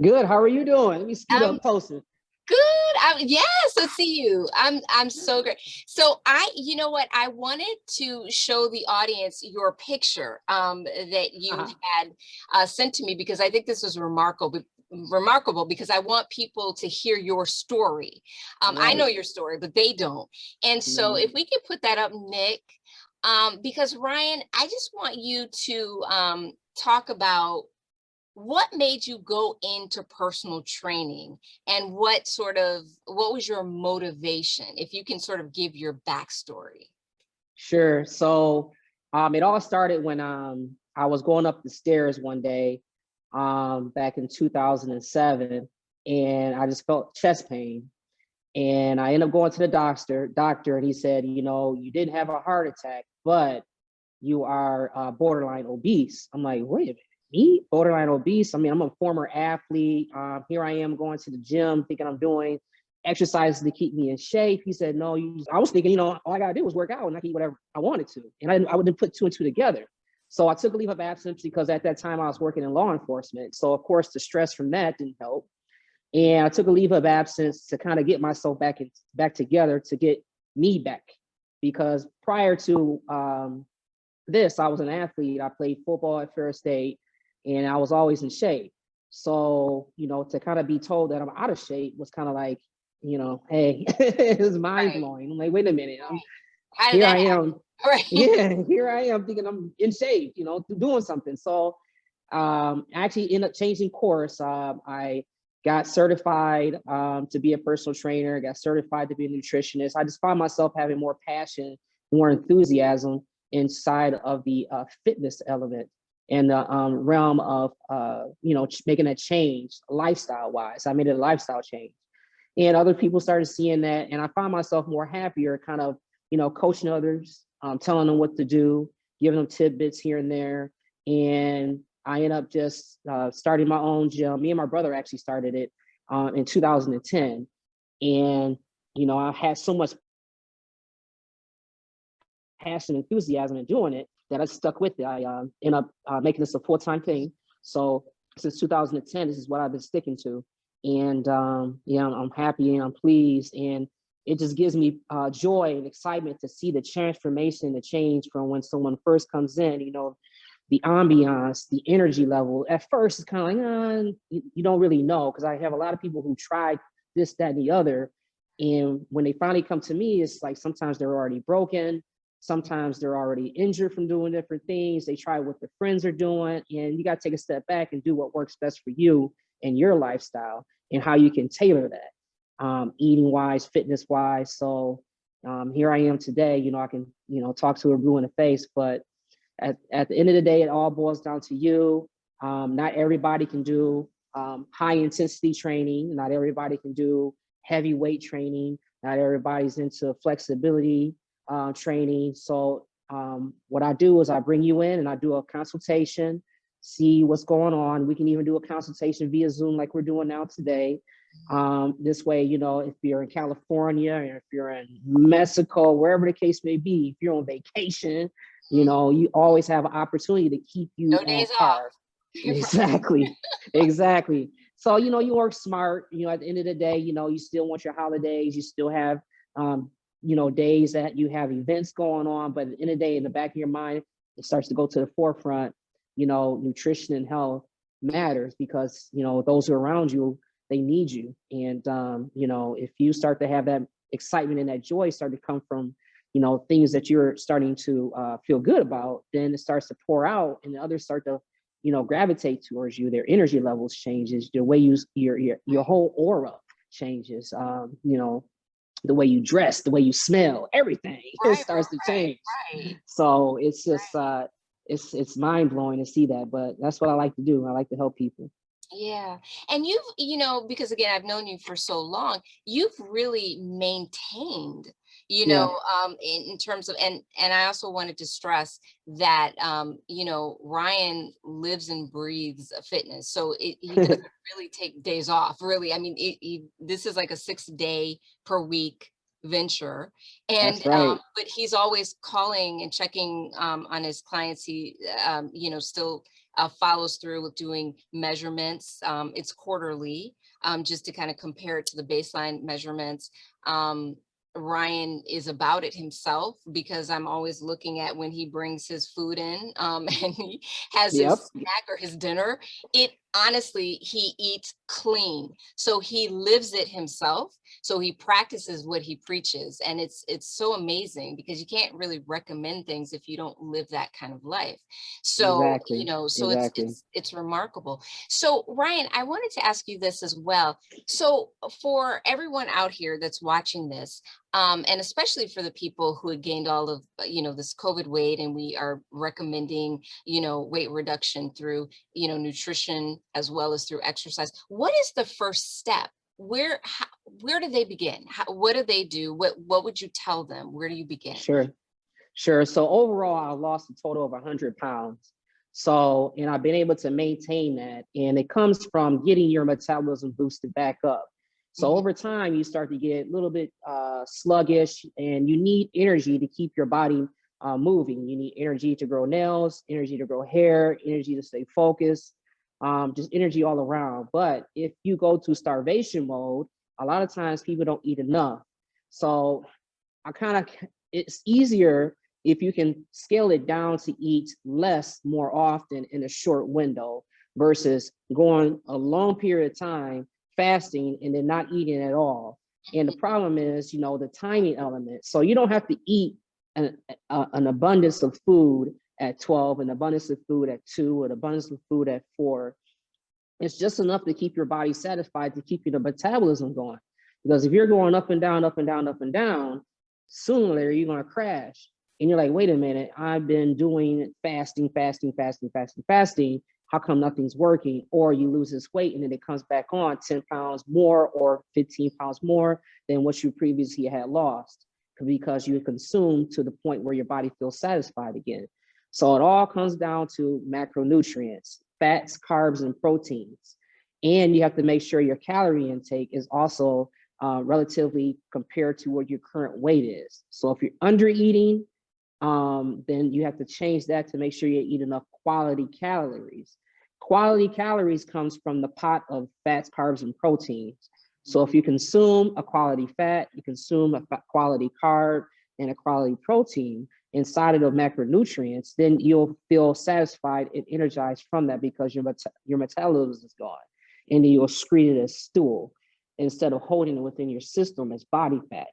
Good. How are you doing? Let me scoot up closer. Good. Yes, let's see you. I'm so great. So you know what? I wanted to show the audience your picture that you had sent to me, because I think this was remarkable because I want people to hear your story. Right. I know your story, but they don't. And so if we could put that up, Nick, because Ryan, I just want you to talk about what made you go into personal training, and what was your motivation? If you can sort of give your backstory. Sure. So it all started when I was going up the stairs one day back in 2007, and I just felt chest pain. And I ended up going to the doctor, and he said, you didn't have a heart attack, but you are borderline obese. I'm like, wait a minute. Me, borderline obese? I mean, I'm a former athlete. Here I am going to the gym thinking I'm doing exercises to keep me in shape. He said, no, I was thinking, all I gotta do was work out and I can eat whatever I wanted to. And I wouldn't put two and two together. So I took a leave of absence because at that time I was working in law enforcement. So of course the stress from that didn't help. And I took a leave of absence to kind of get myself back together, to get me back. Because prior to this, I was an athlete. I played football at Ferris State, and I was always in shape. So, to kind of be told that I'm out of shape was kind of like, hey, it was mind blowing. I'm like, wait a minute. Here I am. Right. Yeah, here I am thinking I'm in shape, doing something. So I actually ended up changing course. I got certified to be a personal trainer, got certified to be a nutritionist. I just found myself having more passion, more enthusiasm inside of the fitness element, and the realm of, making a change lifestyle-wise. I made it a lifestyle change. And other people started seeing that, and I found myself more happier, kind of, coaching others, telling them what to do, giving them tidbits here and there. And I ended up just starting my own gym. Me and my brother actually started it in 2010. And, I had so much passion and enthusiasm in doing it that I stuck with it. I ended up making this a full-time thing. So since 2010, this is what I've been sticking to. And I'm happy and I'm pleased. And it just gives me joy and excitement to see the transformation, the change from when someone first comes in, the ambiance, the energy level. At first, it's kind of like, you don't really know, because I have a lot of people who tried this, that, and the other. And when they finally come to me, it's like sometimes they're already broken. Sometimes they're already injured from doing different things. They try what their friends are doing, and you got to take a step back and do what works best for you and your lifestyle, and how you can tailor that, eating wise, fitness wise. So here I am today. I can, talk to a blue in the face, but at the end of the day, it all boils down to you. Not everybody can do high intensity training. Not everybody can do heavy weight training. Not everybody's into flexibility training. So what I do is I bring you in and I do a consultation, see what's going on. We can even do a consultation via Zoom like we're doing now today. This way, you know, if you're in California or if you're in Mexico, wherever the case may be, if you're on vacation, you know, you always have an opportunity to keep you No on days par. off. Exactly, exactly. So, you know, you work smart, you know, at the end of the day, you know, you still want your holidays, you still have, you know, days that you have events going on, but at the end of the day, in the back of your mind, it starts to go to the forefront, you know, nutrition and health matters because, you know, those who are around you, they need you. And, you know, if you start to have that excitement and that joy start to come from, you know, things that you're starting to feel good about, then it starts to pour out and the others start to, you know, gravitate towards you. Their energy levels changes, the way your whole aura changes, you know, the way you dress, the way you smell, everything it starts to change. Right. So it's just it's mind blowing to see that, but that's what I like to do. I like to help people. Yeah. And you've, you know, because again, I've known you for so long, you've really maintained, you Yeah. know, in terms of, and I also wanted to stress that, you know, Ryan lives and breathes fitness. So he doesn't really take days off, really. I mean, this is like a 6-day per week venture. And, That's right. but he's always calling and checking on his clients. He, you know, still follows through with doing measurements. It's quarterly, just to kind of compare it to the baseline measurements. Ryan is about it himself because I'm always looking at when he brings his food in and he has his Yep. snack or his dinner. It honestly, he eats clean. So he lives it himself. So he practices what he preaches. And it's so amazing because you can't really recommend things if you don't live that kind of life. So, Exactly. you know, so Exactly. it's remarkable. So Ryan, I wanted to ask you this as well. So for everyone out here that's watching this, and especially for the people who had gained all of, you know, this COVID weight, and we are recommending, you know, weight reduction through, you know, nutrition as well as through exercise. What is the first step? Where do they begin? What do they do? What would you tell them? Where do you begin? Sure. So overall, I lost a total of 100 pounds. So, and I've been able to maintain that. And it comes from getting your metabolism boosted back up. So over time, you start to get a little bit sluggish and you need energy to keep your body moving. You need energy to grow nails, energy to grow hair, energy to stay focused, just energy all around. But if you go to starvation mode, a lot of times people don't eat enough. So it's easier if you can scale it down to eat less more often in a short window versus going a long period of time fasting and then not eating at all. And the problem is, you know, the timing element. So you don't have to eat an abundance of food at 12, an abundance of food at 2, an abundance of food at 4. It's just enough to keep your body satisfied, to keep your metabolism going. Because if you're going up and down, up and down, up and down, sooner or later you're going to crash. And you're like, wait a minute, I've been doing fasting. How come nothing's working? Or you lose this weight and then it comes back on 10 pounds more or 15 pounds more than what you previously had lost because you consumed to the point where your body feels satisfied again. So it all comes down to macronutrients, fats, carbs, and proteins. And you have to make sure your calorie intake is also relatively compared to what your current weight is. So if you're under eating, then you have to change that to make sure you eat enough quality calories. Quality calories comes from the pot of fats, carbs, and proteins. So if you consume a quality fat, you consume a quality carb and a quality protein inside of the macronutrients, then you'll feel satisfied and energized from that because your metabolism is gone. And then you'll excrete it as stool instead of holding it within your system as body fat.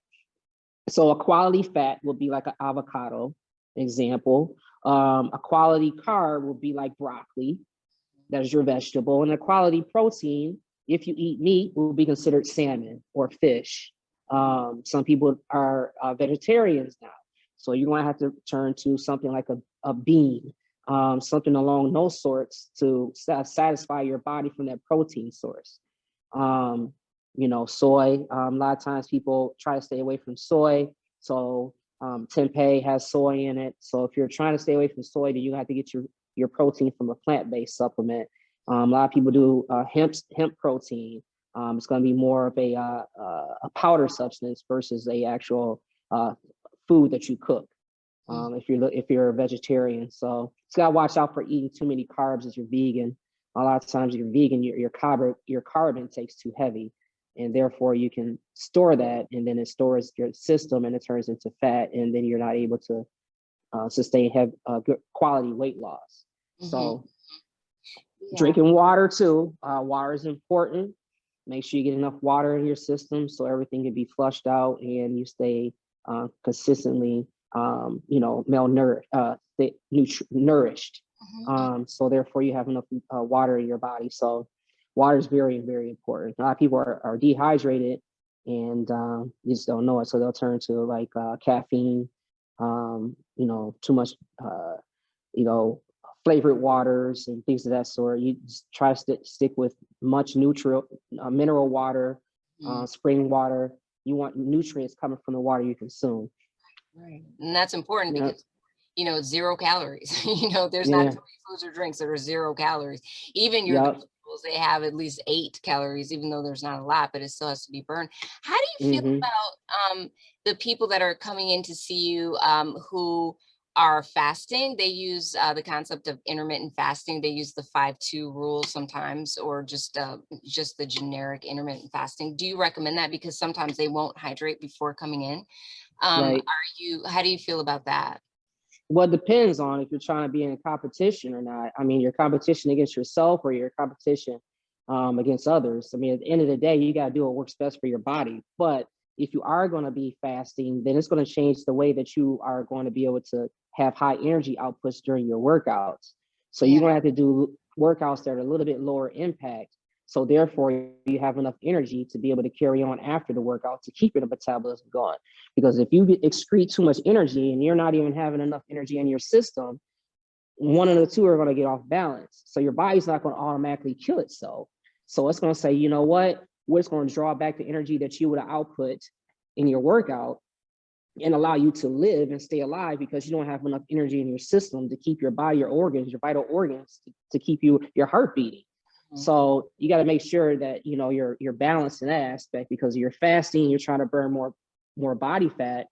So a quality fat will be like an avocado, example. A quality carb will be like broccoli, that is your vegetable. And a quality protein, if you eat meat, will be considered salmon or fish. Some people are vegetarians now. So you're going to have to turn to something like a bean, something along those sorts to satisfy your body from that protein source. Soy. A lot of times people try to stay away from soy. So tempeh has soy in it. So if you're trying to stay away from soy, then you have to get your protein from a plant-based supplement. A lot of people do hemp protein. It's going to be more of a powder substance versus a actual food that you cook. If you're a vegetarian, so you got to watch out for eating too many carbs as you're vegan. A lot of times, you're vegan, your carb intake's too heavy, and therefore you can store that, and then it stores your system, and it turns into fat, and then you're not able to sustain good quality weight loss. So drinking water too. Water is important. Make sure you get enough water in your system so everything can be flushed out and you stay consistently, nourished. So therefore you have enough water in your body. So water is very, very important. A lot of people are dehydrated and you just don't know it. So they'll turn to like caffeine, too much, flavored waters and things of that sort. You just try to stick with much mineral water, spring water. You want nutrients coming from the water you consume. Right. And that's important because, 0 calories, there's not too many foods or drinks that are 0 calories. Even your vegetables, they have at least 8 calories, even though there's not a lot, but it still has to be burned. How do you feel about the people that are coming in to see you who are fasting? They use the concept of intermittent fasting. They use the 5-2 rule sometimes, or just the generic intermittent fasting. Do you recommend that? Because sometimes they won't hydrate before coming in. How do you feel about that? Well, it depends on if you're trying to be in a competition or not. I mean, your competition against yourself or your competition against others. I mean, at the end of the day, you got to do what works best for your body. But if you are going to be fasting, then it's going to change the way that you are going to be able to have high energy outputs during your workouts. So you're going to have to do workouts that are a little bit lower impact. So therefore, you have enough energy to be able to carry on after the workout to keep your metabolism going. Because if you excrete too much energy and you're not even having enough energy in your system, one of the two are going to get off balance. So your body's not going to automatically kill itself. So it's going to say, you know what? We're just going to draw back the energy that you would output in your workout and allow you to live and stay alive because you don't have enough energy in your system to keep your body, your organs, your vital organs to keep your heart beating. So you got to make sure that, you're balanced in that aspect because you're fasting, you're trying to burn more body fat.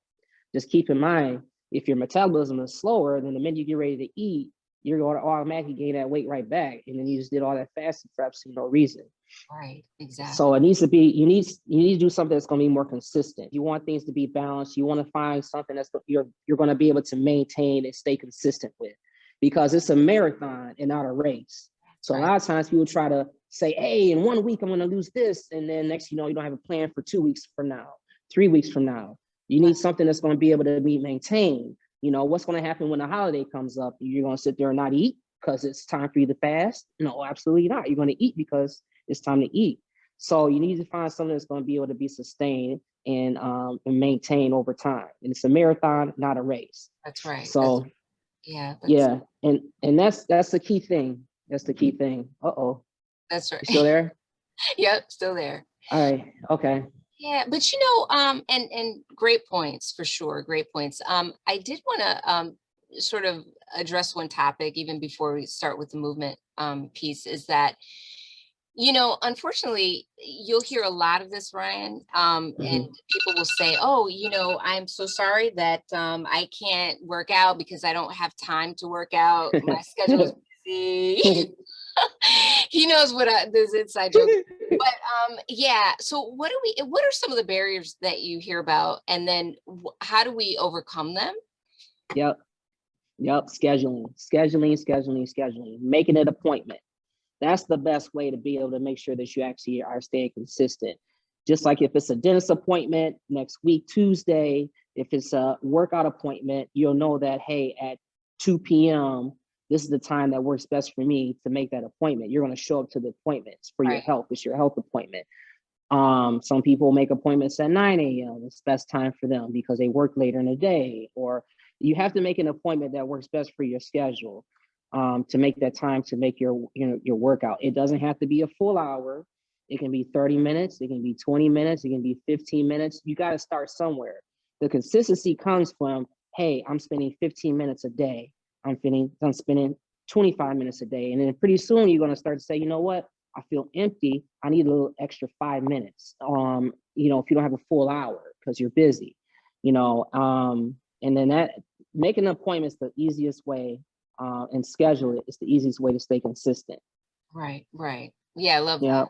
Just keep in mind, if your metabolism is slower, then the minute you get ready to eat, you're going to automatically gain that weight right back. And then you just did all that fasting for absolutely no reason. Right, exactly. So it needs to be, you need to do something that's going to be more consistent. You want things to be balanced. You want to find something that's you're going to be able to maintain and stay consistent with, because it's a marathon and not a race. So a lot of times people try to say, hey, in 1 week, I'm going to lose this. And then next, you don't have a plan for 2 weeks from now, 3 weeks from now. You need something that's going to be able to be maintained. What's going to happen when the holiday comes up? You're going to sit there and not eat because it's time for you to fast? No, absolutely not. You're going to eat because it's time to eat. So you need to find something that's going to be able to be sustained and maintained over time. And it's a marathon, not a race. That's right. So and that's the key thing. That's the key thing. Uh-oh. That's right. You still there? Yep, still there. All right. Okay. Yeah, but and great points for sure. Great points. I did want to sort of address one topic even before we start with the movement piece, is that, unfortunately, you'll hear a lot of this, Ryan, and people will say, oh, I'm so sorry that I can't work out because I don't have time to work out. My schedule is busy. He knows this inside joke. But so what are some of the barriers that you hear about, and then how do we overcome them? Yep. Scheduling, making an appointment. That's the best way to be able to make sure that you actually are staying consistent. Just like if it's a dentist appointment next week, Tuesday, if it's a workout appointment, you'll know that, hey, at 2 p.m., this is the time that works best for me to make that appointment. You're going to show up to the appointments for your health. It's your health appointment. Some people make appointments at 9 a.m. It's best time for them because they work later in the day, or you have to make an appointment that works best for your schedule to make that time to make your workout. It doesn't have to be a full hour. It can be 30 minutes, it can be 20 minutes, it can be 15 minutes. You got to start somewhere. The consistency comes from, hey, I'm spending 15 minutes a day. I'm spending 25 minutes a day. And then pretty soon you're going to start to say, you know what? I feel empty. I need a little extra 5 minutes. If you don't have a full hour because you're busy, and then that making an appointment is the easiest way, and schedule it is the easiest way to stay consistent. Right. Yeah, I love that.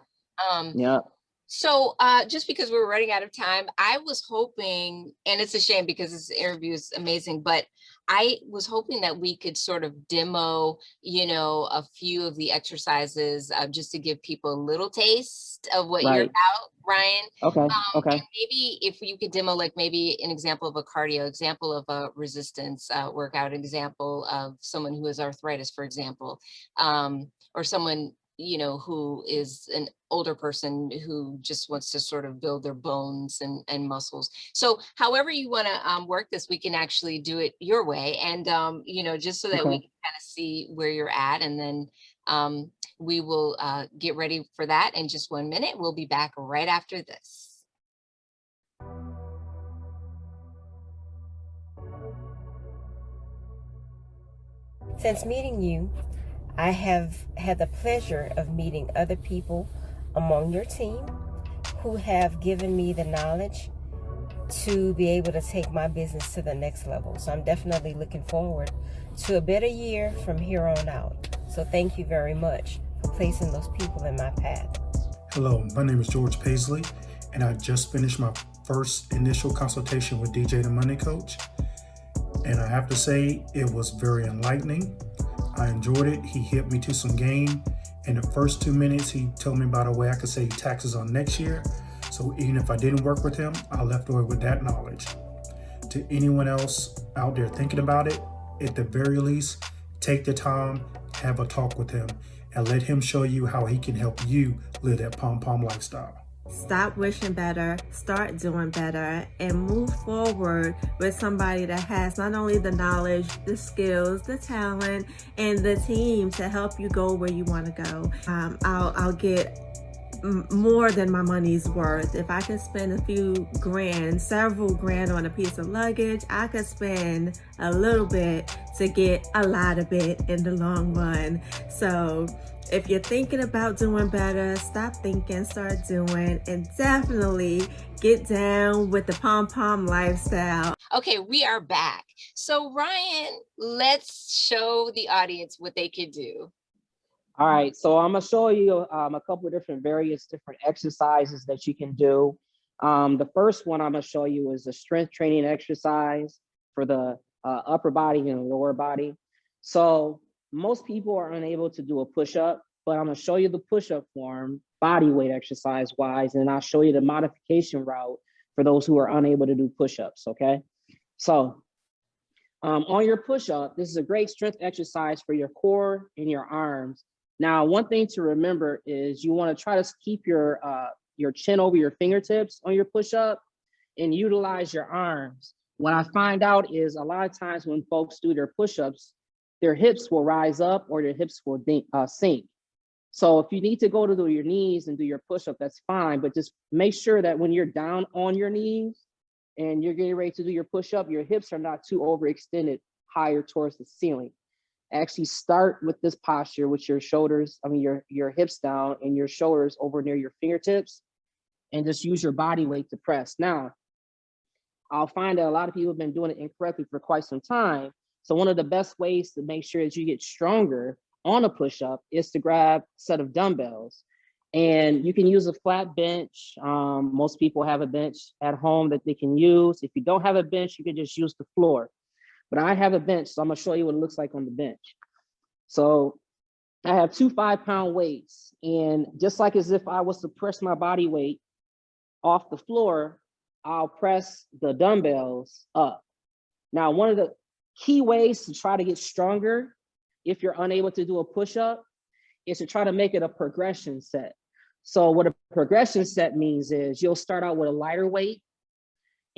Yeah. So just because we're running out of time, I was hoping, and it's a shame because this interview is amazing, but I was hoping that we could sort of demo, a few of the exercises just to give people a little taste of what you're about, Ryan. Okay. And maybe if you could demo, like maybe an example of a cardio, example of a resistance workout, example of someone who has arthritis, for example, or someone who is an older person who just wants to sort of build their bones and muscles. So however you want to work this, we can actually do it your way. And, just so that we can kind of see where you're at. And then we will get ready for that in just 1 minute. We'll be back right after this. Since meeting you, I have had the pleasure of meeting other people among your team who have given me the knowledge to be able to take my business to the next level. So I'm definitely looking forward to a better year from here on out. So thank you very much for placing those people in my path. Hello, my name is George Paisley, and I just finished my first initial consultation with DJ the Money Coach. And I have to say, it was very enlightening. I enjoyed it. He hit me to some game. In the first 2 minutes, he told me about a way I could save taxes on next year. So even if I didn't work with him, I left away with that knowledge. To anyone else out there thinking about it, at the very least, take the time, have a talk with him, and let him show you how he can help you live that pom-pom lifestyle. Stop wishing better, start doing better, and move forward with somebody that has not only the knowledge, the skills, the talent, and the team to help you go where you want to go. I'll get more than my money's worth. If I can spend a few grand, several grand on a piece of luggage, I could spend a little bit to get a lot of it in the long run. So if you're thinking about doing better, stop thinking, start doing, and definitely get down with the pom-pom lifestyle. Okay, we are back. So Ryan, let's show the audience what they could do. All right, so I'm gonna show you a couple of different exercises that you can do. The first one I'm gonna show you is a strength training exercise for the upper body and the lower body. So most people are unable to do a push-up, but I'm gonna show you the push-up form, body weight exercise wise, and I'll show you the modification route for those who are unable to do push-ups, okay? So on your push-up, this is a great strength exercise for your core and your arms. Now, one thing to remember is you wanna try to keep your chin over your fingertips on your push-up and utilize your arms. What I find out is a lot of times when folks do their push-ups, their hips will rise up or their hips will sink. So if you need to go to your knees and do your push-up, that's fine, but just make sure that when you're down on your knees and you're getting ready to do your push-up, your hips are not too overextended higher towards the ceiling. Actually start with this posture with your shoulders, your hips down and your shoulders over near your fingertips, and just use your body weight to press. Now, I'll find that a lot of people have been doing it incorrectly for quite some time. So one of the best ways to make sure that you get stronger on a push-up is to grab a set of dumbbells. And you can use a flat bench. Most people have a bench at home that they can use. If you don't have a bench, you can just use the floor. But I have a bench, so I'm gonna show you what it looks like on the bench. So I have 2 5-pound weights, and just like as if I was to press my body weight off the floor, I'll press the dumbbells up. Now, one of the key ways to try to get stronger if you're unable to do a push-up is to try to make it a progression set. So what a progression set means is you'll start out with a lighter weight,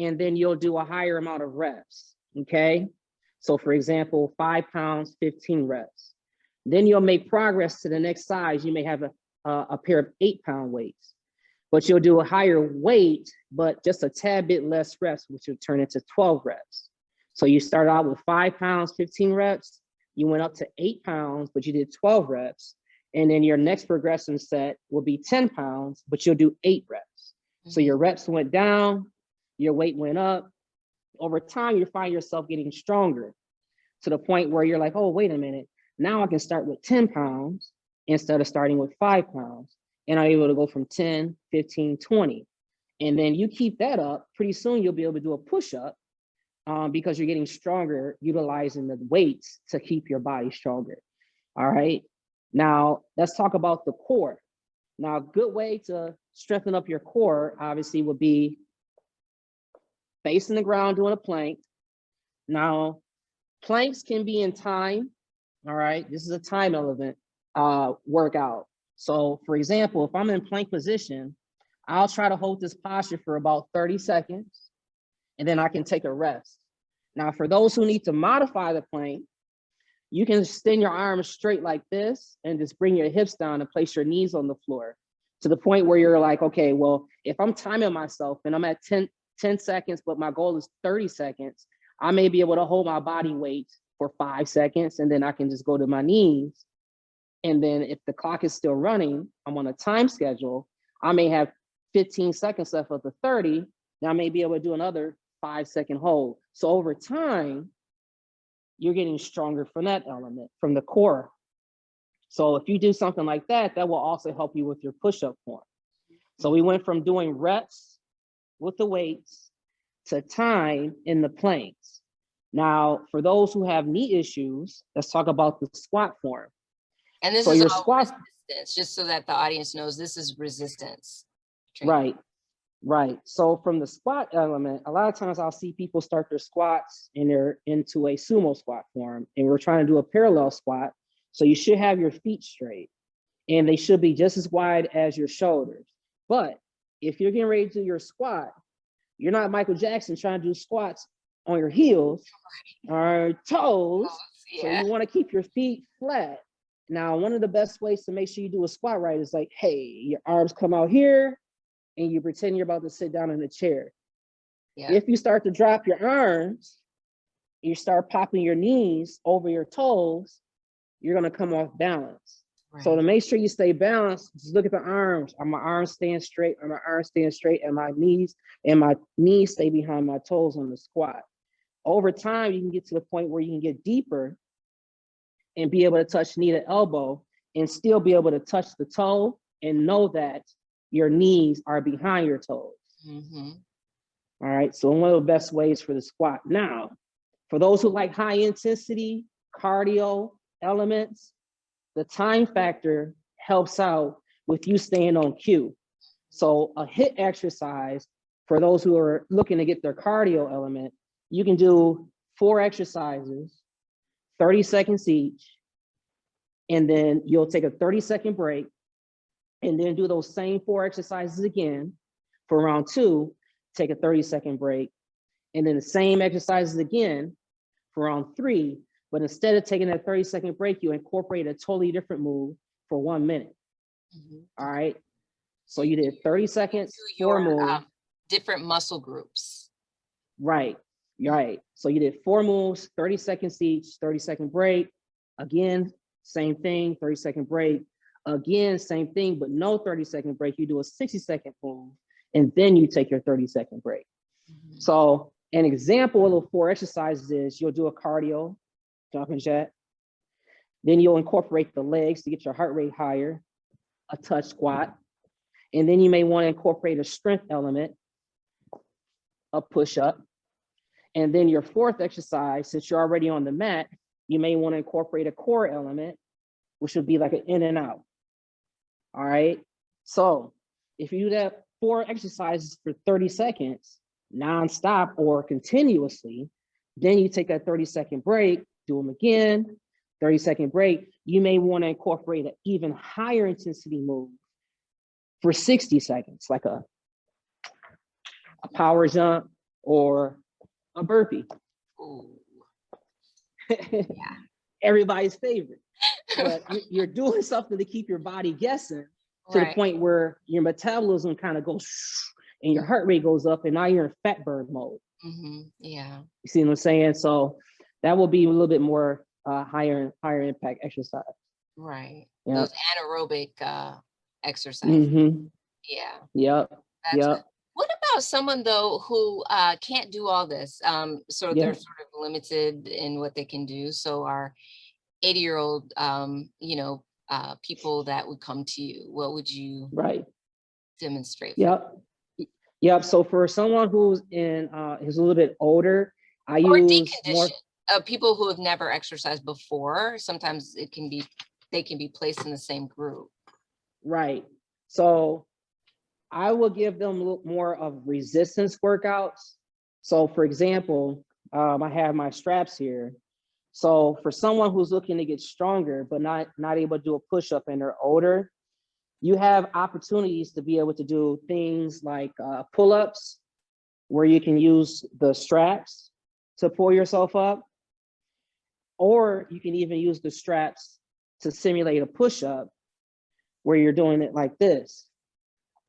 and then you'll do a higher amount of reps, okay? So for example, 5 pounds, 15 reps. Then you'll make progress to the next size. You may have a pair of 8-pound weights. but you'll do a higher weight, but just a tad bit less reps, which will turn into 12 reps. So you start out with 5 pounds, 15 reps, you went up to 8 pounds, but you did 12 reps. And then your next progression set will be 10 pounds, but you'll do 8 reps. So your reps went down, your weight went up. Over time, you find yourself getting stronger to the point where you're like, oh, wait a minute. Now I can start with 10 pounds instead of starting with 5 pounds. And I'm able to go from 10, 15, 20. And then you keep that up, pretty soon you'll be able to do a push-up because you're getting stronger, utilizing the weights to keep your body stronger. All right. Now, let's talk about the core. Now, a good way to strengthen up your core, obviously, would be facing the ground, doing a plank. Now, planks can be in time. All right. This is a time element workout. So, for example, if I'm in plank position, I'll try to hold this posture for about 30 seconds, and then I can take a rest. Now, for those who need to modify the plank, you can extend your arms straight like this and just bring your hips down and place your knees on the floor to the point where you're like, okay, well, if I'm timing myself and I'm at 10 seconds, but my goal is 30 seconds, I may be able to hold my body weight for 5 seconds, and then I can just go to my knees. And then if the clock is still running, I'm on a time schedule, I may have 15 seconds left of the 30, then I may be able to do another 5-second hold. So over time, you're getting stronger from that element, from the core. So if you do something like that, that will also help you with your push-up form. So we went from doing reps with the weights to time in the planks. Now, for those who have knee issues, let's talk about the squat form. And this So is your all squat, resistance, just so that the audience knows this is resistance training. right, right. So from the squat element, a lot of times I'll see people start their squats and they're into a sumo squat form, and we're trying to do a parallel squat. So you should have your feet straight, and they should be just as wide as your shoulders. But if you're getting ready to do your squat, you're not Michael Jackson trying to do squats on your heels or toes. So you want to keep your feet flat. Now, one of the best ways to make sure you do a squat right is like, hey, your arms come out here and you pretend you're about to sit down in a chair. Yeah. If you start to drop your arms, you start popping your knees over your toes, you're going to come off balance. Right. So to make sure you stay balanced, just look at the arms. Are my arms staying straight? Are my arms staying straight? And my knees stay behind my toes on the squat. Over time, you can get to the point where you can get deeper and be able to touch knee to elbow and still be able to touch the toe and know that your knees are behind your toes. Mm-hmm. All right, so one of the best ways for the squat. Now, for those who like high intensity cardio elements, the time factor helps out with you staying on cue. So a HIIT exercise, for those who are looking to get their cardio element, you can do 4 exercises, 30 seconds each, and then you'll take a 30-second break, and then do those same 4 exercises again for round 2, take a 30-second break, and then the same exercises again for round 3, but instead of taking that 30-second break, you incorporate a totally different move for 1 minute. Mm-hmm. All right, so you did 30 seconds, 4 moves. Different muscle groups. Right. Right. So you did 4 moves, 30 seconds each, 30-second break. Again, same thing, 30-second break. Again, same thing, but no 30-second break. You do a 60-second move, and then you take your 30-second break. Mm-hmm. So an example of the 4 exercises is you'll do a cardio, jumping jack. Then you'll incorporate the legs to get your heart rate higher, a touch squat. And then you may want to incorporate a strength element, a push-up. And then your 4th exercise, since you're already on the mat, you may want to incorporate a core element, which would be like an in and out. All right. So if you do that 4 exercises for 30 seconds, nonstop or continuously, then you take that 30-second break, do them again, 30-second break. You may want to incorporate an even higher intensity move for 60 seconds, like a power jump or a burpee. Yeah. Everybody's favorite. But you're doing something to keep your body guessing to the Right. point where your metabolism kind of goes and your heart rate goes up, and now you're in fat burn mode. Yeah. You see what I'm saying? So that will be a little bit more higher impact exercise. Right. Yeah. Those anaerobic exercises. Mm-hmm. Yeah. Yep. That's Yep. good. What about someone though who can't do all this? So Yeah. they're sort of limited in what they can do. So our 80-year-old, people that would come to you, what would you Right. demonstrate for? Yep. Yep. So for someone who's who's a little bit older, I Or use more. decondition. People who have never exercised before, sometimes they can be placed in the same group. Right. So I will give them a little more of resistance workouts. So for example, I have my straps here. So for someone who's looking to get stronger, but not able to do a push-up and they're older, you have opportunities to be able to do things like pull-ups, where you can use the straps to pull yourself up, or you can even use the straps to simulate a push-up where you're doing it like this.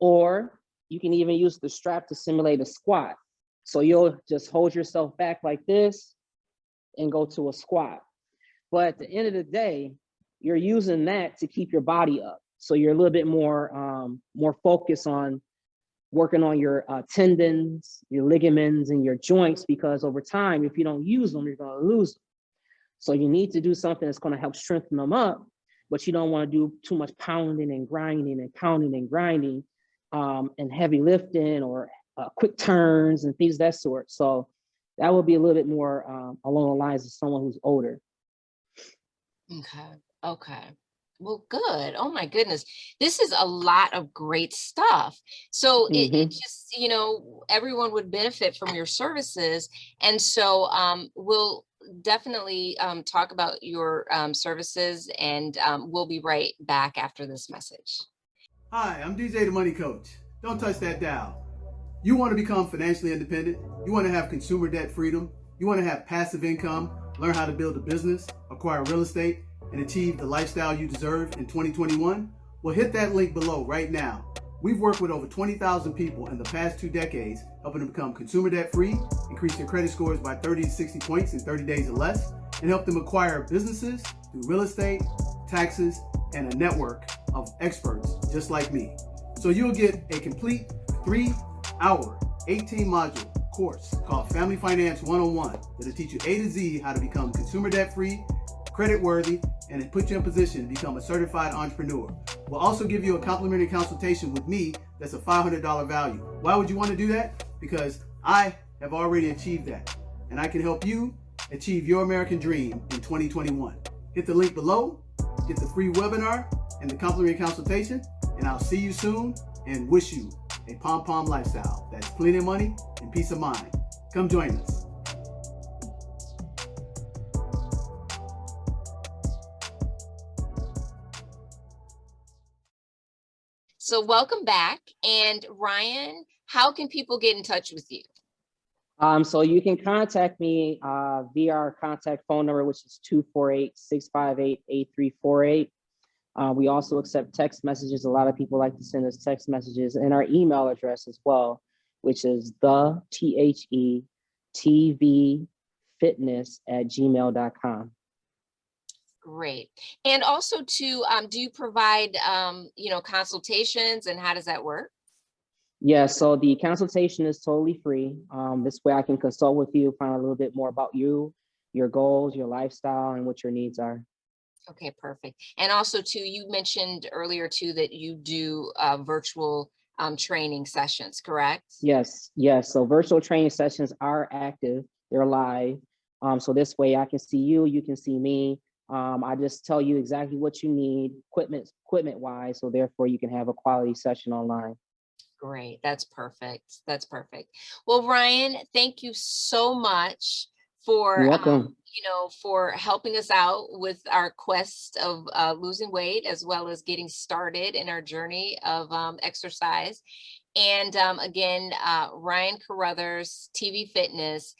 Or you can even use the strap to simulate a squat. So you'll just hold yourself back like this and go to a squat. But at the end of the day, you're using that to keep your body up. So you're a little bit more focused on working on your tendons, your ligaments, and your joints, because over time, if you don't use them, you're going to lose them. So you need to do something that's going to help strengthen them up, but you don't want to do too much pounding and grinding and pounding and grinding and heavy lifting or quick turns and things of that sort. So that would be a little bit more along the lines of someone who's older. Okay. Well, good. Oh my goodness. This is a lot of great stuff. So it just, everyone would benefit from your services. And so we'll definitely talk about your services, and we'll be right back after this message. Hi, I'm DJ the Money Coach. Don't touch that dial. You want to become financially independent? You want to have consumer debt freedom? You want to have passive income, learn how to build a business, acquire real estate, and achieve the lifestyle you deserve in 2021? Well, hit that link below right now. We've worked with over 20,000 people in the past 2 decades, helping them become consumer debt free, increase their credit scores by 30 to 60 points in 30 days or less, and help them acquire businesses through real estate, taxes, and a network of experts just like me. So you'll get a complete 3-hour, 18-module course called Family Finance 101 that'll teach you A to Z how to become consumer debt free, credit worthy, and it puts you in position to become a certified entrepreneur. We'll also give you a complimentary consultation with me that's a $500 value. Why would you want to do that? Because I have already achieved that, and I can help you achieve your American dream in 2021. Hit the link below, get the free webinar and the complimentary consultation, and I'll see you soon and wish you a pom-pom lifestyle that's plenty of money and peace of mind. Come join us. So welcome back. And Ryan, how can people get in touch with you? So you can contact me via our contact phone number, which is 248-658-8348. We also accept text messages. A lot of people like to send us text messages, and our email address as well, which is thetvfitness@gmail.com. Great. And also do you provide, consultations, and how does that work? Yeah, so the consultation is totally free. This way I can consult with you, find a little bit more about you, your goals, your lifestyle, and what your needs are. Okay, perfect. And also too, you mentioned earlier too that you do virtual training sessions, correct? Yes. So virtual training sessions are active, they're live. So this way I can see you, you can see me. I just tell you exactly what you need equipment wise, so therefore you can have a quality session online. Great. That's perfect. Well, Ryan, thank you so much for You're welcome. For helping us out with our quest of losing weight, as well as getting started in our journey of exercise. And again, Ryan Carruthers, TV Fitness,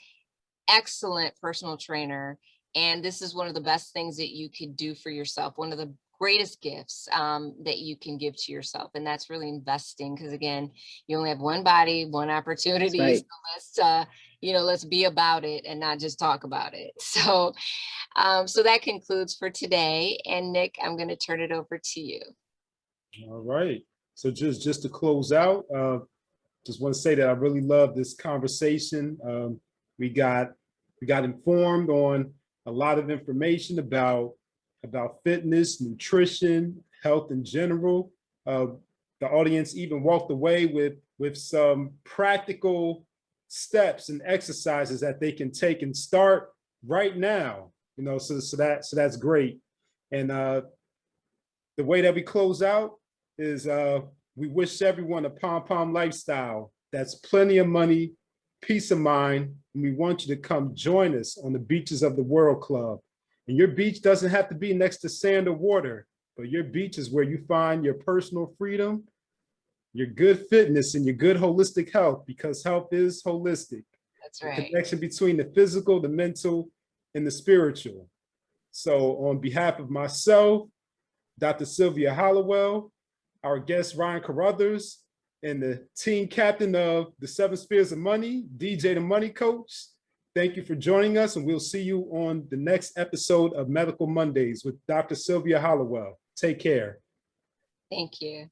excellent personal trainer. And this is one of the best things that you could do for yourself. One of the greatest gifts that you can give to yourself. And that's really investing, because again, you only have one body, one opportunity. Right. So let's, let's be about it and not just talk about it. So, so that concludes for today. And Nick, I'm going to turn it over to you. All right. So just to close out, just want to say that I really love this conversation. We got informed on a lot of information about fitness, nutrition, health in general. The audience even walked away with some practical steps and exercises that they can take and start right now. So that's great. And the way that we close out is we wish everyone a pom-pom lifestyle. That's plenty of money, peace of mind, and we want you to come join us on the beaches of the World Club. And your beach doesn't have to be next to sand or water, but your beach is where you find your personal freedom, your good fitness, and your good holistic health, because health is holistic. That's right. The connection between the physical, the mental, and the spiritual. So on behalf of myself, Dr. Sylvia Hollowell, our guest Ryan Carruthers, and the team captain of the 7 Spheres of Money, DJ the Money Coach, thank you for joining us, and we'll see you on the next episode of Medical Mondays with Dr. Sylvia Hollowell. Take care. Thank you.